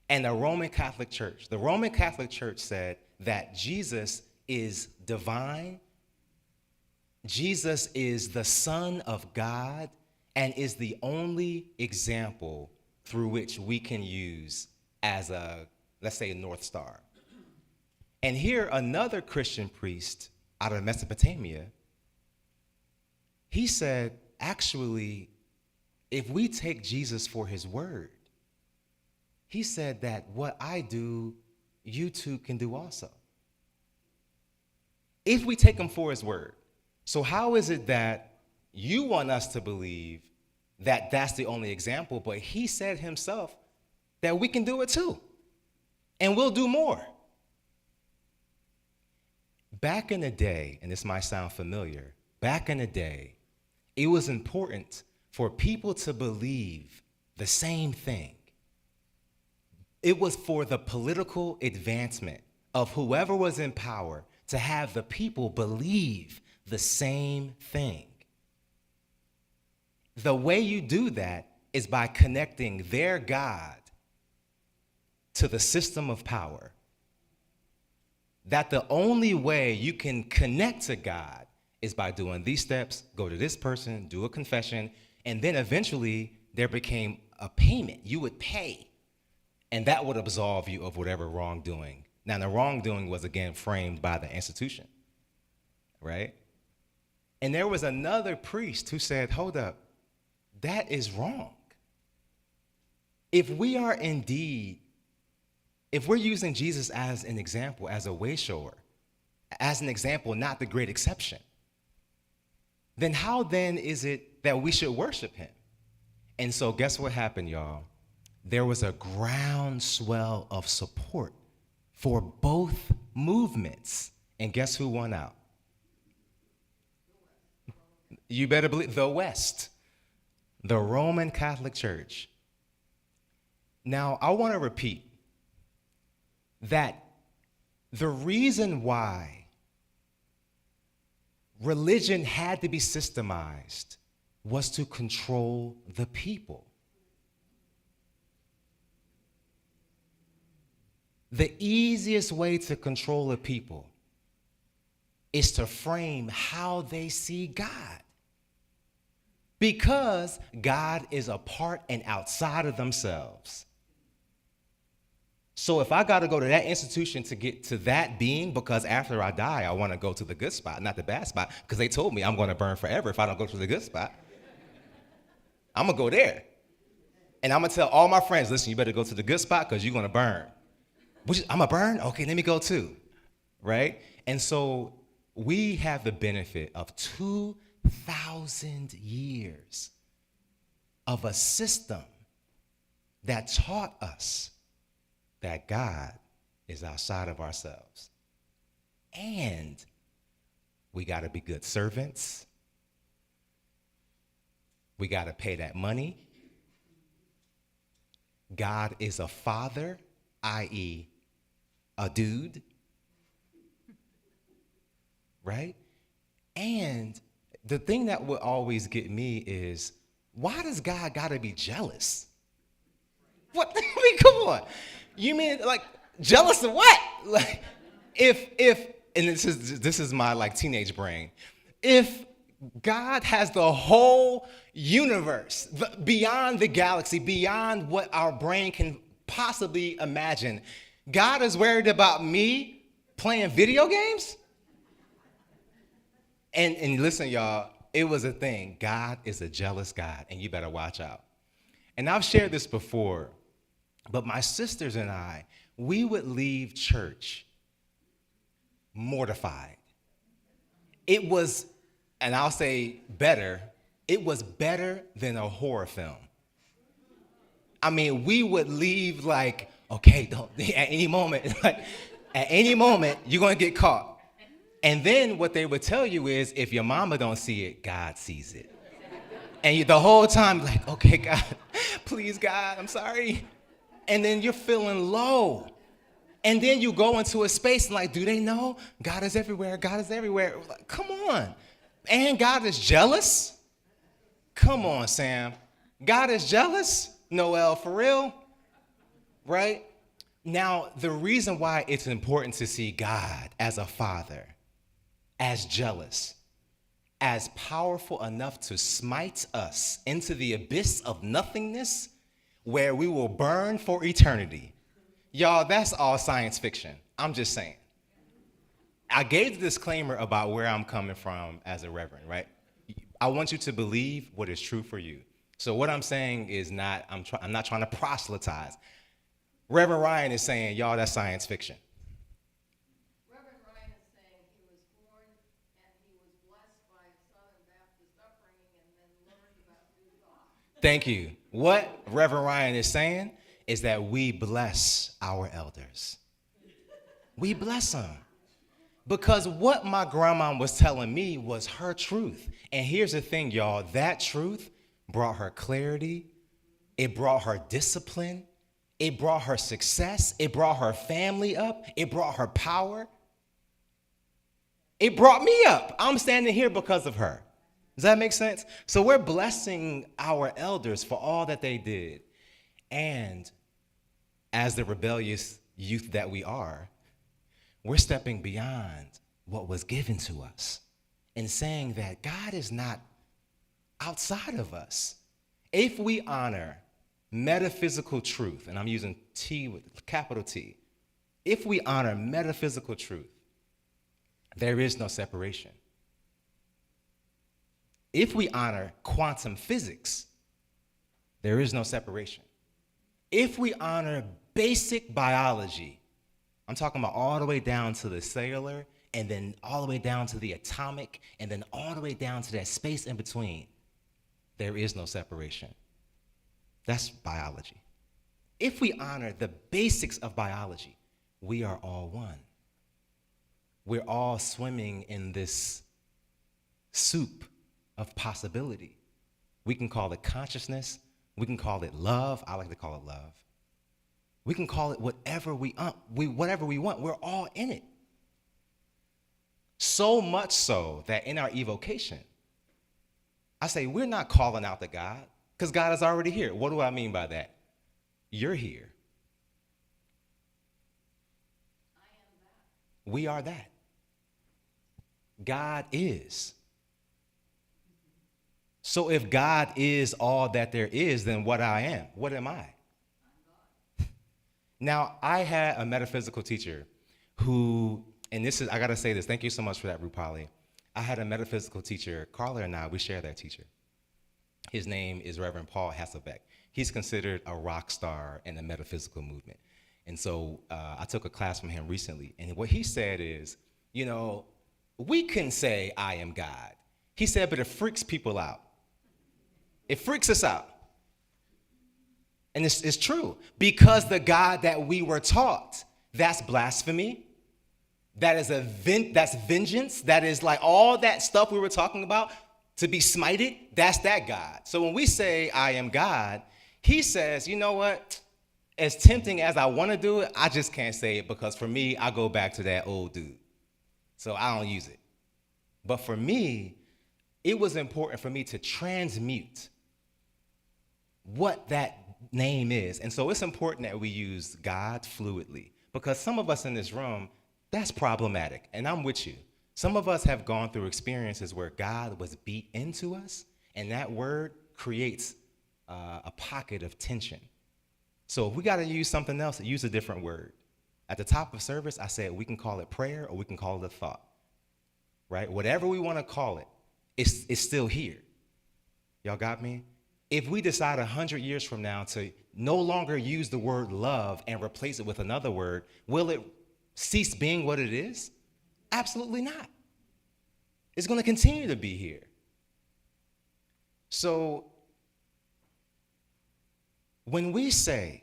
and the Roman Catholic Church. The Roman Catholic Church said that Jesus is divine, Jesus is the Son of God, and is the only example through which we can use as a, let's say, a North Star. And here, another Christian priest out of Mesopotamia, he said, actually, if we take Jesus for his word, he said that what I do, you too can do also. If we take him for his word. So how is it that you want us to believe that that's the only example, but he said himself that we can do it too, and we'll do more? Back in the day, and this might sound familiar, back in the day, it was important for people to believe the same thing. It was for the political advancement of whoever was in power to have the people believe the same thing. The way you do that is by connecting their God to the system of power. That the only way you can connect to God is by doing these steps, go to this person, do a confession, and then eventually there became a payment. You would pay, and that would absolve you of whatever wrongdoing. Now, the wrongdoing was, again, framed by the institution, right? And there was another priest who said, hold up, that is wrong. If we are indeed, if we're using Jesus as an example, as a way shower, as an example, not the great exception, then how then is it that we should worship him? And so guess what happened, y'all? There was a groundswell of support for both movements. And guess who won out? You better believe the West, the Roman Catholic Church. Now, I want to repeat that the reason why religion had to be systemized was to control the people. The easiest way to control a people is to frame how they see God. Because God is apart and outside of themselves. So if I got to go to that institution to get to that being, because after I die, I want to go to the good spot, not the bad spot, because they told me I'm going to burn forever if I don't go to the good spot. I'm going to go there. And I'm going to tell all my friends, listen, you better go to the good spot because you're going to burn. I'm going to burn? Okay, let me go too. Right? And so we have the benefit of 2,000 years of a system that taught us that God is outside of ourselves. And we got to be good servants. We got to pay that money. God is a father, i.e., a dude. Right? And the thing that would always get me is, why does God got to be jealous? What? I mean, come on. You mean, like, jealous of what? Like, if and this is my, like, teenage brain. If God has the whole universe, beyond the galaxy, beyond what our brain can possibly imagine, God is worried about me playing video games? And listen, y'all, it was a thing. God is a jealous God, and you better watch out. And I've shared this before, but my sisters and I, we would leave church mortified. It was, and I'll say better, it was better than a horror film. I mean, we would leave like, okay, at any moment, you're going to get caught. And then what they would tell you is, if your mama don't see it, God sees it. And you, the whole time, like, okay, God, please, God, I'm sorry. And then you're feeling low. And then you go into a space and like, do they know? God is everywhere. God is everywhere. Like, come on. And God is jealous? Come on, Sam. God is jealous? Noel, for real? Right? Now, the reason why it's important to see God as a father, as jealous, as powerful enough to smite us into the abyss of nothingness, where we will burn for eternity. Y'all, that's all science fiction. I'm just saying. I gave the disclaimer about where I'm coming from as a reverend, right? I want you to believe what is true for you. So what I'm saying is not, I'm not trying to proselytize. Reverend Ryan is saying, y'all, that's science fiction. Reverend Ryan is saying he was born and he was blessed by Southern Baptist upbringing and then learned about new thought. Thank you. What Reverend Ryan is saying is that we bless our elders. We bless them. Because what my grandma was telling me was her truth. And here's the thing, y'all, that truth brought her clarity. It brought her discipline. It brought her success. It brought her family up. It brought her power. It brought me up. I'm standing here because of her. Does that make sense? So we're blessing our elders for all that they did. And as the rebellious youth that we are, we're stepping beyond what was given to us and saying that God is not outside of us. If we honor metaphysical truth, and I'm using T with capital T, if we honor metaphysical truth, there is no separation. If we honor quantum physics, there is no separation. If we honor basic biology, I'm talking about all the way down to the cellular, and then all the way down to the atomic, and then all the way down to that space in between. There is no separation. That's biology. If we honor the basics of biology, we are all one. We're all swimming in this soup of possibility. We can call it consciousness. We can call it love. I like to call it love. We can call it whatever we want. We're all in it. So much so that in our evocation, I say we're not calling out to God because God is already here. What do I mean by that? You're here. I am that. We are that. God is. So if God is all that there is, then what I am, what am I? Now, I had a metaphysical teacher who, and this is, I gotta say this, thank you so much for that, Rupali. I had a metaphysical teacher, Carla and I, we share that teacher. His name is Reverend Paul Hasselbeck. He's considered a rock star in the metaphysical movement. And so I took a class from him recently, and what he said is, you know, we can say I am God. He said, but it freaks people out. It freaks us out. And it's true, because the God that we were taught, that's blasphemy. That is that's vengeance. That is like all that stuff we were talking about, to be smited, that's that God. So when we say I am God, he says, you know what? As tempting as I want to do it, I just can't say it because for me, I go back to that old dude. So I don't use it. But for me, it was important for me to transmute what that name is. And so it's important that we use God fluidly, because some of us in this room, that's problematic. And I'm with you. Some of us have gone through experiences where God was beat into us, and that word creates a pocket of tension. So if we got to use something else, use a different word. At the top of service, I said we can call it prayer or we can call it a thought, right? Whatever we want to call it, it's still here. Y'all got me? If we decide 100 years from now to no longer use the word love and replace it with another word, will it cease being what it is? Absolutely not. It's going to continue to be here. So when we say,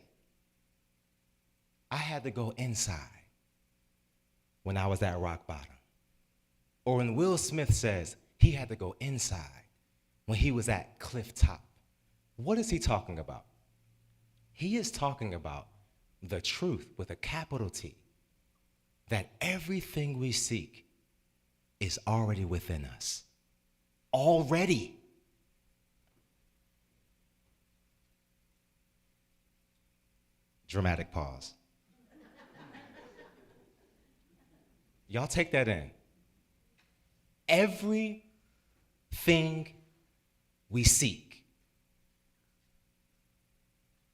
I had to go inside when I was at rock bottom, or when Will Smith says he had to go inside when he was at cliff top, what is he talking about? He is talking about the truth with a capital T, that everything we seek is already within us. Already. Dramatic pause. Y'all take that in. Everything we seek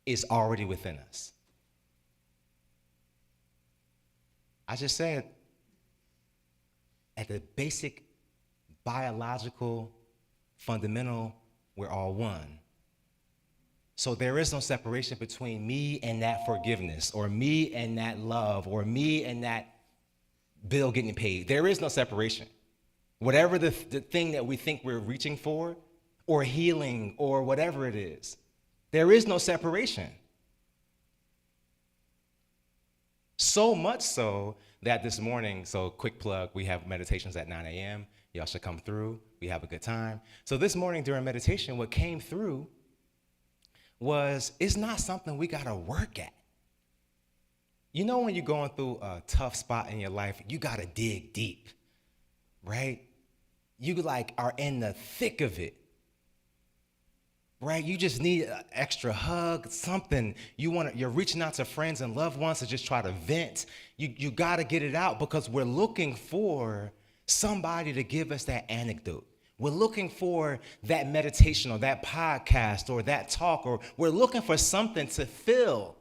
is already within us. I just said, at the basic biological fundamental, we're all one. So there is no separation between me and that forgiveness, or me and that love, or me and that bill getting paid. There is no separation. Whatever the thing that we think we're reaching for, or healing, or whatever it is, there is no separation. So much so that this morning, so quick plug, we have meditations at 9 a.m. Y'all should come through. We have a good time. So this morning during meditation, what came through was, it's not something we got to work at. You know, when you're going through a tough spot in your life, you got to dig deep, right? You like are in the thick of it, right? You just need an extra hug, something. You're reaching out to friends and loved ones to just try to vent. You got to get it out, because we're looking for somebody to give us that anecdote. We're looking for that meditation or that podcast or that talk, or we're looking for something to fill,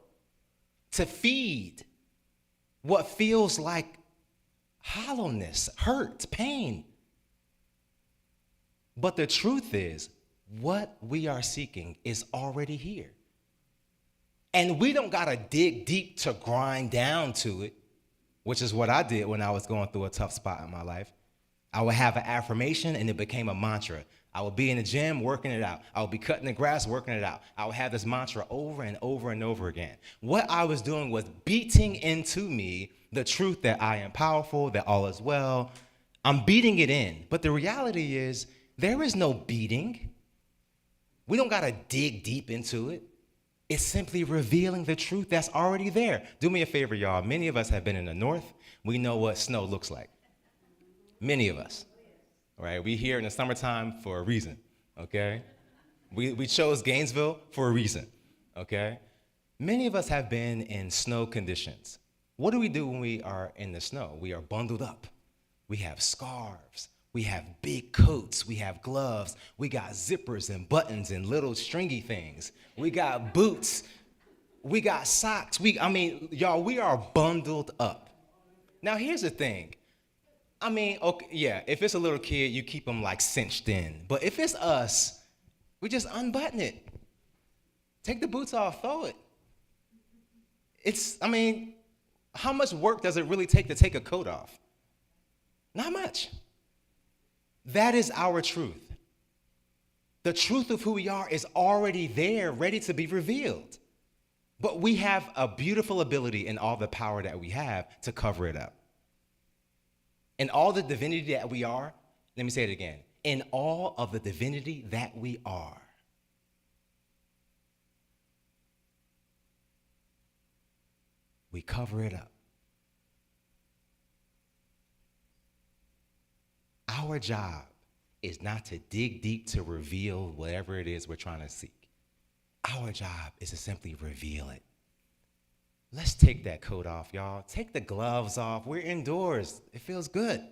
to feed what feels like hollowness, hurt, pain. But the truth is, what we are seeking is already here. And we don't got to dig deep to grind down to it, which is what I did when I was going through a tough spot in my life. I would have an affirmation and it became a mantra. I would be in the gym working it out. I would be cutting the grass, working it out. I would have this mantra over and over and over again. What I was doing was beating into me the truth that I am powerful, that all is well. I'm beating it in. But the reality is, there is no beating. We don't got to dig deep into it. It's simply revealing the truth that's already there. Do me a favor, y'all. Many of us have been in the north. We know what snow looks like. Many of us, right? We here in the summertime for a reason, okay? We chose Gainesville for a reason, okay? Many of us have been in snow conditions. What do we do when we are in the snow? We are bundled up. We have scarves. We have big coats. We have gloves. We got zippers and buttons and little stringy things. We got boots. We got socks. Y'all, we are bundled up. Now, here's the thing. Okay, yeah, if it's a little kid, you keep them like cinched in. But if it's us, we just unbutton it. Take the boots off, throw it. How much work does it really take to take a coat off? Not much. That is our truth. The truth of who we are is already there, ready to be revealed. But we have a beautiful ability in all the power that we have to cover it up. In all the divinity that we are, let me say it again. In all of the divinity that we are, we cover it up. Our job is not to dig deep to reveal whatever it is we're trying to seek. Our job is to simply reveal it. Let's take that coat off, y'all. Take the gloves off. We're indoors. It feels good.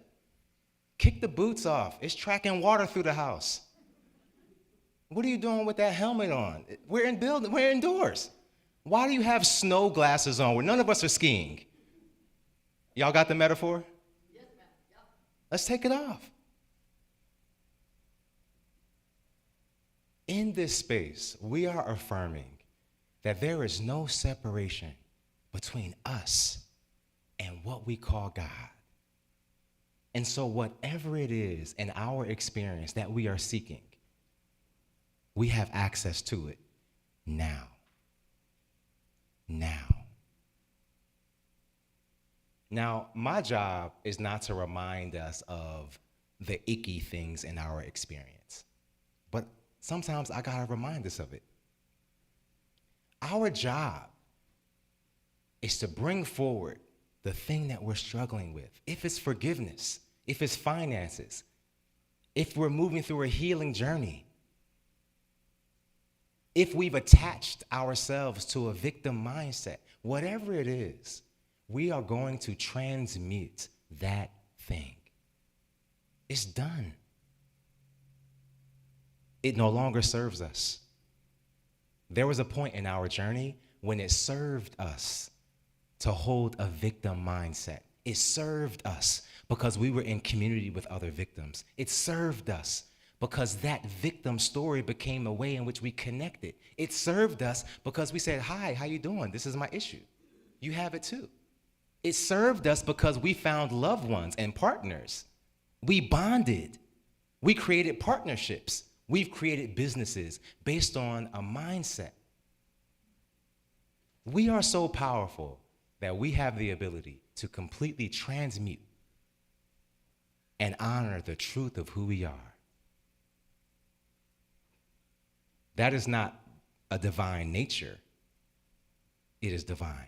Kick the boots off. It's tracking water through the house. What are you doing with that helmet on? We're indoors. Why do you have snow glasses on where none of us are skiing? Y'all got the metaphor? Yes, ma'am. Yep. Let's take it off. In this space, we are affirming that there is no separation between us and what we call God. And so whatever it is in our experience that we are seeking, we have access to it now. Now, my job is not to remind us of the icky things in our experience, but sometimes I gotta remind us of it. Our job is to bring forward the thing that we're struggling with. If it's forgiveness, if it's finances, if we're moving through a healing journey, if we've attached ourselves to a victim mindset, whatever it is, we are going to transmute that thing. It's done. It no longer serves us. There was a point in our journey when it served us to hold a victim mindset. It served us because we were in community with other victims. It served us because that victim story became a way in which we connected. It served us because we said, hi, how you doing? This is my issue. You have it too. It served us because we found loved ones and partners. We bonded. We created partnerships. We've created businesses based on a mindset. We are so powerful that we have the ability to completely transmute and honor the truth of who we are. That is not a divine nature. It is divine.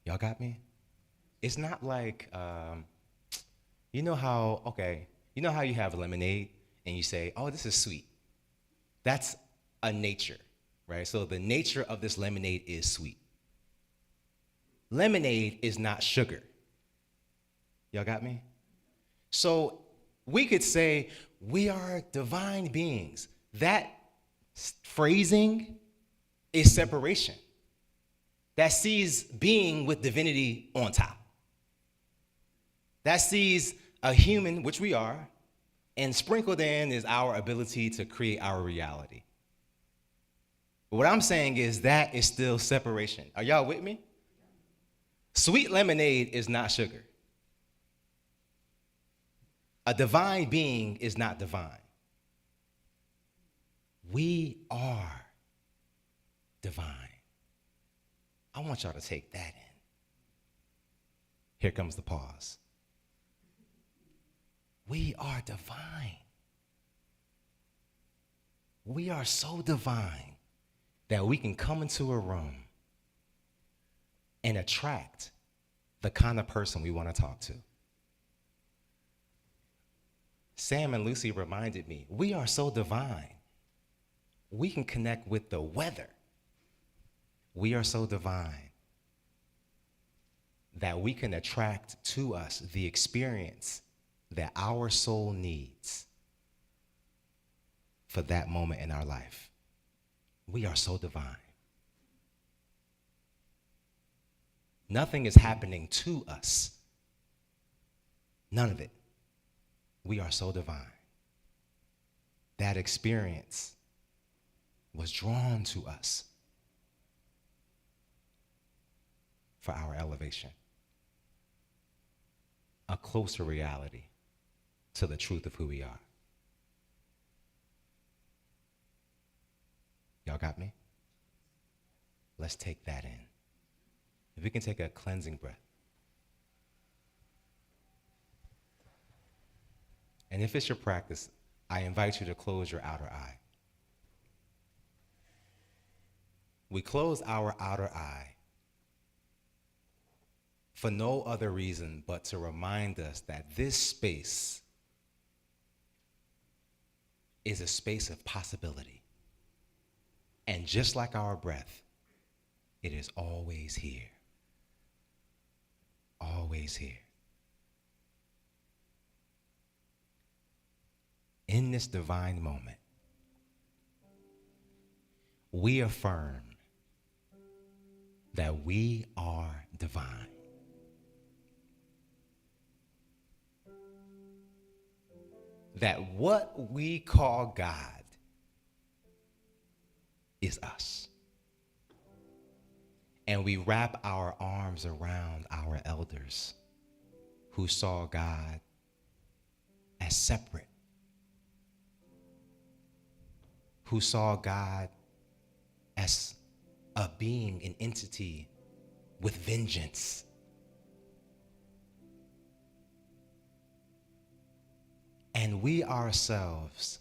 Y'all got me? It's not like, you know how you have lemonade and you say, oh, this is sweet. That's a nature, right? So the nature of this lemonade is sweet. Lemonade is not sugar. Y'all got me? So we could say we are divine beings. That phrasing is separation. That sees being with divinity on top. That sees a human, which we are, and sprinkled in is our ability to create our reality. But what I'm saying is that is still separation. Are y'all with me? Sweet lemonade is not sugar. A divine being is not divine. We are divine. I want y'all to take that in. Here comes the pause. We are divine. We are so divine that we can come into a room and attract the kind of person we want to talk to. Sam and Lucy reminded me, we are so divine. We can connect with the weather. We are so divine that we can attract to us the experience that our soul needs for that moment in our life. We are so divine. Nothing is happening to us. None of it. We are so divine. That experience was drawn to us for our elevation. A closer reality to the truth of who we are. Y'all got me? Let's take that in. If we can take a cleansing breath. And if it's your practice, I invite you to close your outer eye. We close our outer eye for no other reason but to remind us that this space is a space of possibility. And just like our breath, it is always here. Always here. In this divine moment, we affirm that we are divine. That what we call God is us. And we wrap our arms around our elders who saw God as separate, who saw God as a being, an entity with vengeance. And we ourselves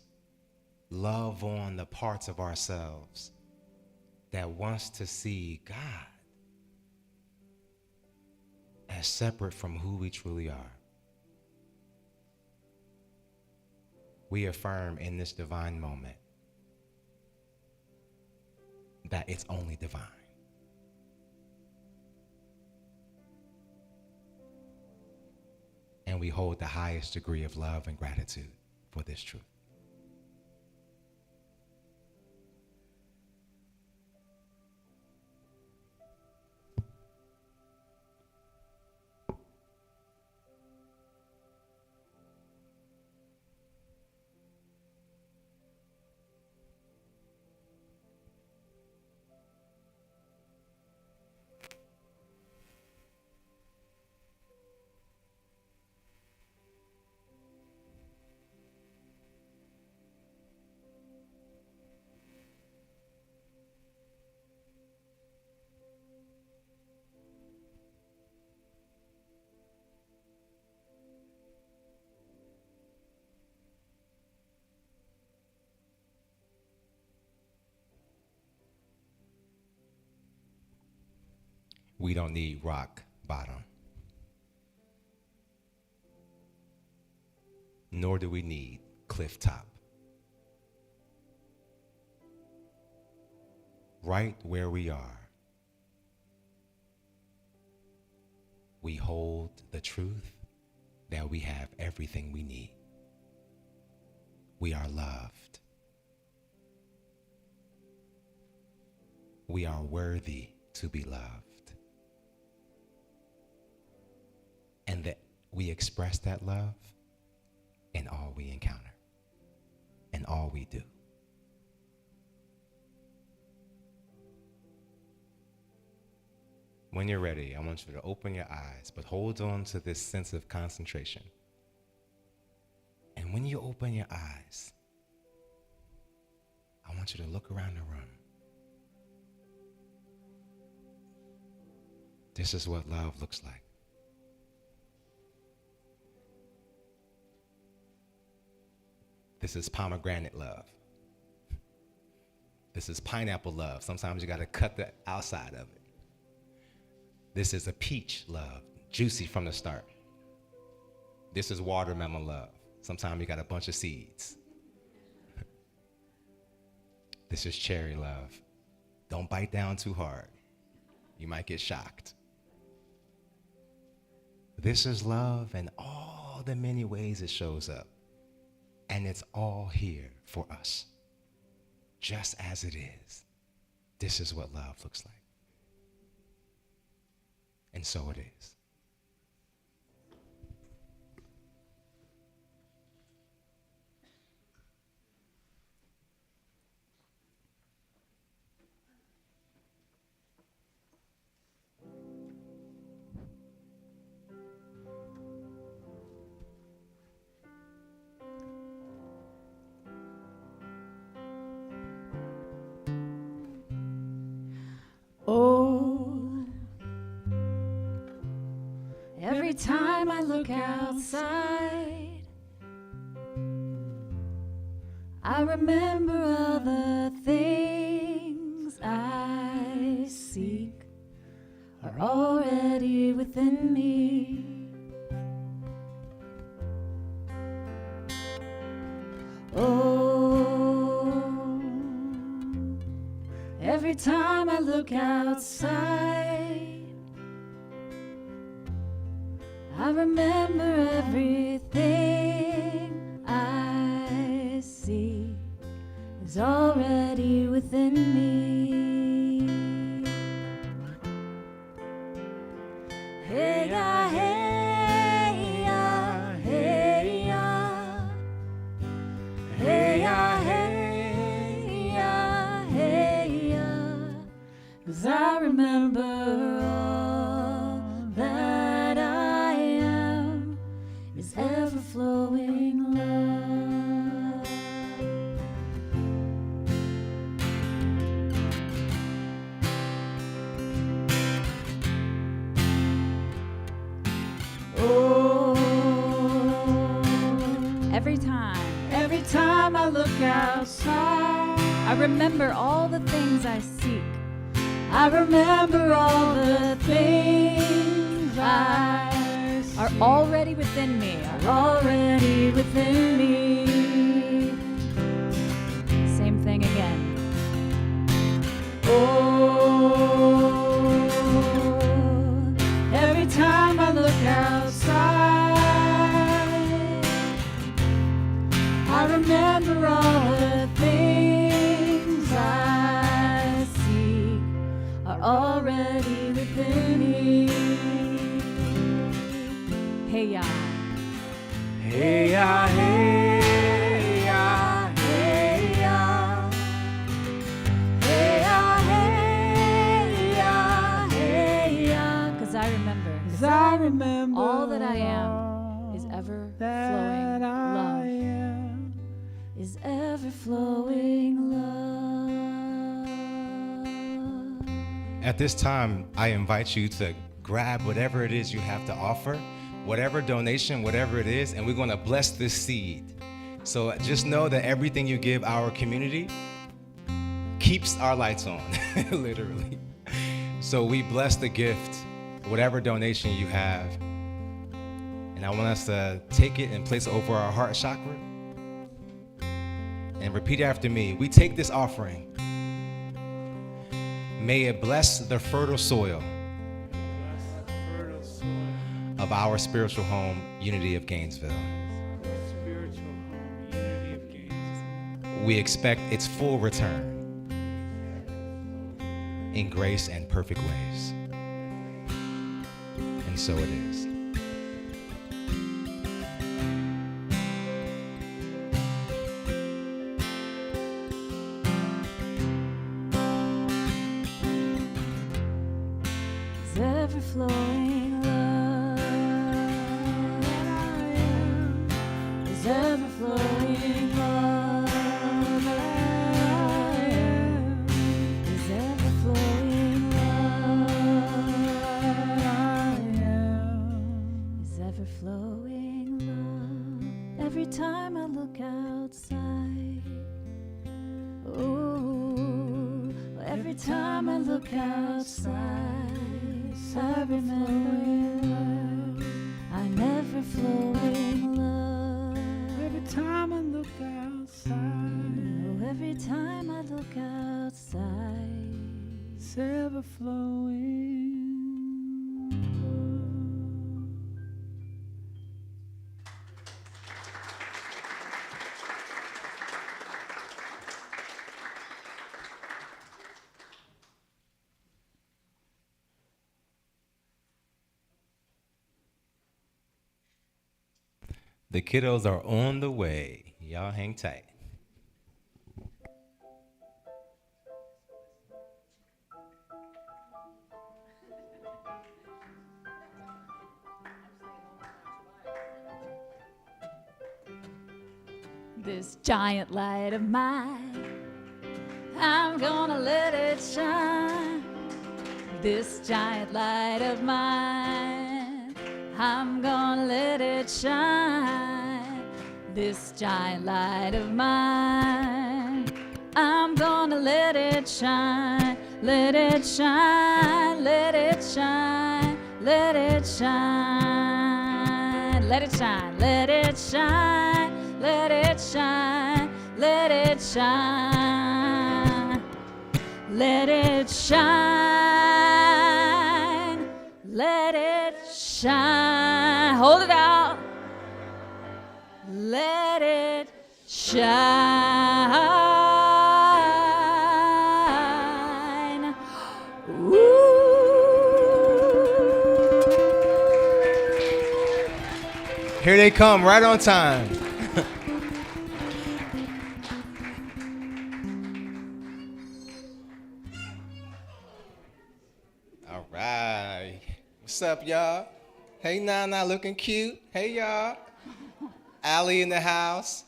love on the parts of ourselves that wants to see God as separate from who we truly are. We affirm in this divine moment that it's only divine. And we hold the highest degree of love and gratitude for this truth. We don't need rock bottom. Nor do we need cliff top. Right where we are, we hold the truth that we have everything we need. We are loved. We are worthy to be loved. And that we express that love in all we encounter, in all we do. When you're ready, I want you to open your eyes, but hold on to this sense of concentration. And when you open your eyes, I want you to look around the room. This is what love looks like. This is pomegranate love. This is pineapple love. Sometimes you got to cut the outside of it. This is a peach love, juicy from the start. This is watermelon love. Sometimes you got a bunch of seeds. This is cherry love. Don't bite down too hard. You might get shocked. This is love in all the many ways it shows up. And it's all here for us, just as it is. This is what love looks like. And so it is. Oh, every time I look outside, I remember all the things I seek are already within me. Oh, every time I look outside, I remember everything I see is already within me. Hey, ya, hey, ya, hey, ya. Hey, ya, hey, ya, hey, ya. 'Cause I remember all that I am is ever-flowing love. Oh, every time I look outside, I remember all the things I seek. I remember all the things are already within me, are already within me. Same thing again. Oh, every time I look outside, I remember all the things I see are already within me. Hey, ya. Hey, ya, hey, ya. Hey, ya. Hey, ya, hey, ya, hey, ya. 'Cause I remember. 'Cause I remember all that I am is ever-flowing love. Is ever-flowing love. At this time, I invite you to grab whatever it is you have to offer, whatever donation, whatever it is, and we're going to bless this seed. So just know that everything you give our community keeps our lights on, literally. So we bless the gift, whatever donation you have. And I want us to take it and place it over our heart chakra. And repeat after me. We take this offering. May it bless the fertile soil of our spiritual home, Unity of Gainesville. Spiritual home, Unity of Gainesville. We expect its full return in grace and perfect ways. And so it is. Ever-flowing love that I am, is ever-flowing love that I am, is ever-flowing love that I am, is ever-flowing love. Every time I look outside, ooh, every time I look outside, I remember I never flowing love. Every time I look outside, Oh, every time I look outside, it's ever flowing. The kiddos are on the way. Y'all hang tight. this giant light of mine, I'm gonna let it shine. This giant light of mine, I'm gonna let it shine. This giant light of mine, I'm gonna let it shine. Let it shine, let it shine, let it shine. Let it shine, let it shine, let it shine, let it shine. Let it shine, let it shine. Hold it out. Let it shine. Ooh. Here they come, right on time. All right. What's up, y'all? Hey, Nana, looking cute. Hey, y'all. Allie in the house.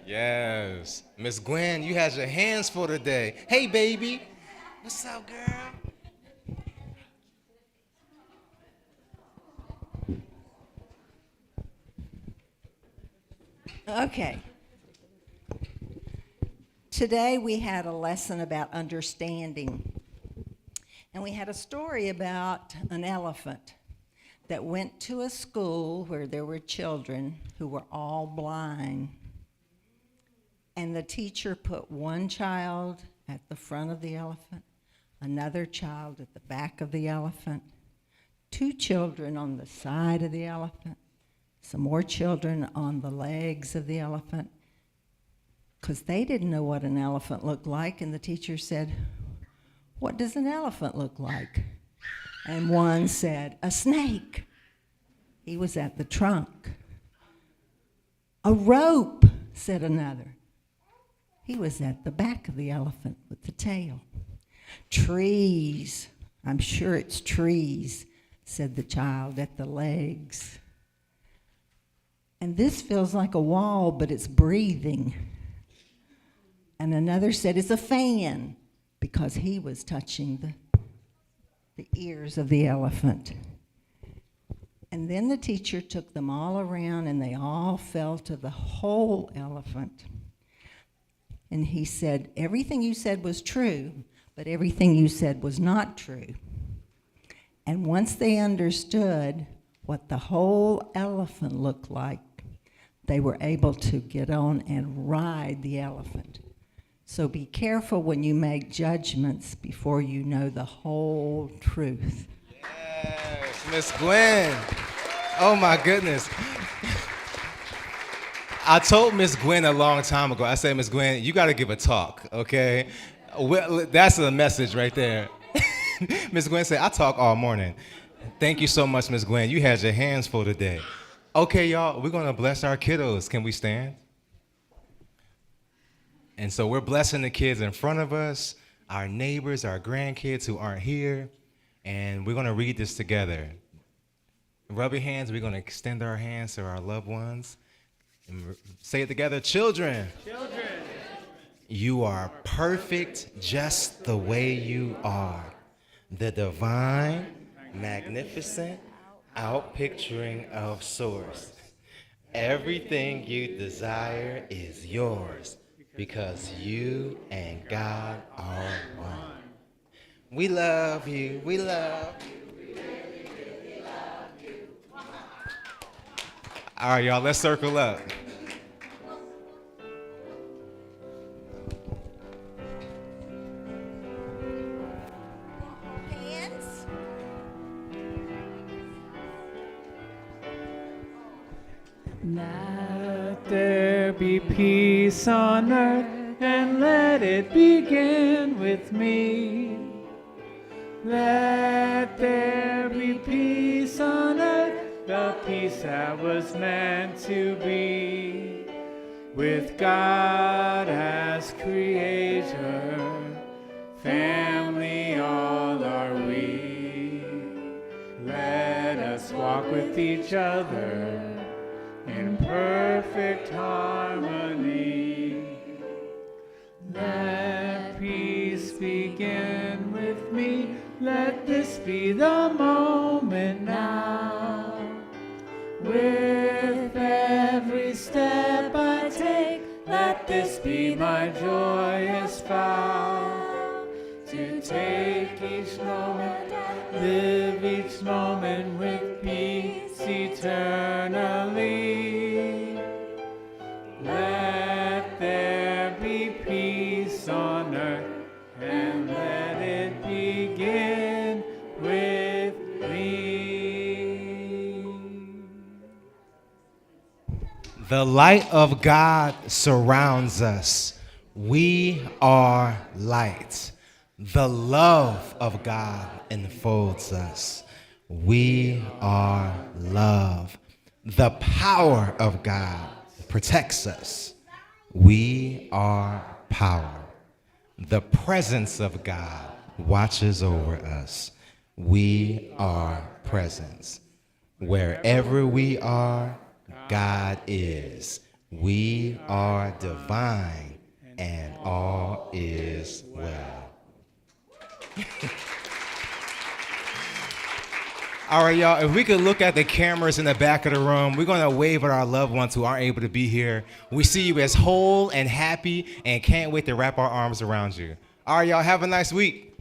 Yes. Miss Gwen, you had your hands full today. Hey, baby. What's up, girl? Okay. Today we had a lesson about understanding. And we had a story about an elephant that went to a school where there were children who were all blind. And the teacher put one child at the front of the elephant, another child at the back of the elephant, two children on the side of the elephant, some more children on the legs of the elephant, because they didn't know what an elephant looked like. And the teacher said, "What does an elephant look like?" And one said, "A snake." He was at the trunk. "A rope," said another. He was at the back of the elephant with the tail. "Trees, I'm sure it's trees," said the child at the legs. "And this feels like a wall, but it's breathing." And another said, "It's a fan," because he was touching the ears of the elephant. And then the teacher took them all around, and they all fell to the whole elephant. And he said, everything you said was true, but everything you said was not true. And once they understood what the whole elephant looked like, they were able to get on and ride the elephant. So be careful when you make judgments before you know the whole truth. Yes, Miss Gwen. Oh my goodness. I told Miss Gwen a long time ago, I said, Miss Gwen, you got to give a talk, okay? Well, that's the message right there. Miss Gwen said, I talk all morning. Thank you so much, Miss Gwen. You had your hands full today. Okay, y'all, we're going to bless our kiddos. Can we stand? And so we're blessing the kids in front of us, our neighbors, our grandkids who aren't here, and we're going to read this together. Rub your hands. We're going to extend our hands to our loved ones. And say it together. Children. Children. You are perfect just the way you are. The divine, magnificent outpicturing of source. Everything you desire is yours because you and God are one. We love you. We love you. We really, really love you. All right, y'all, let's circle up. Hands. Let there be peace on earth, and let it begin with me. Let there be peace on earth, the peace that was meant to be. With God as creator, family all are we. Let us walk with each other in perfect harmony. Let peace begin with me. Let this be the moment now. With every step I take, let this be my joyous vow. To take each moment, live each moment with peace eternally. Let there be peace on earth, and let it begin with me. The light of God surrounds us. We are light. The love of God enfolds us. We are love. The power of God protects us. We are power. The presence of God watches over us. We are presence. Wherever we are, God is. We are divine, and all is well. All right, y'all, if we could look at the cameras in the back of the room, we're going to wave at our loved ones who aren't able to be here. We see you as whole and happy and can't wait to wrap our arms around you. All right, y'all, have a nice week.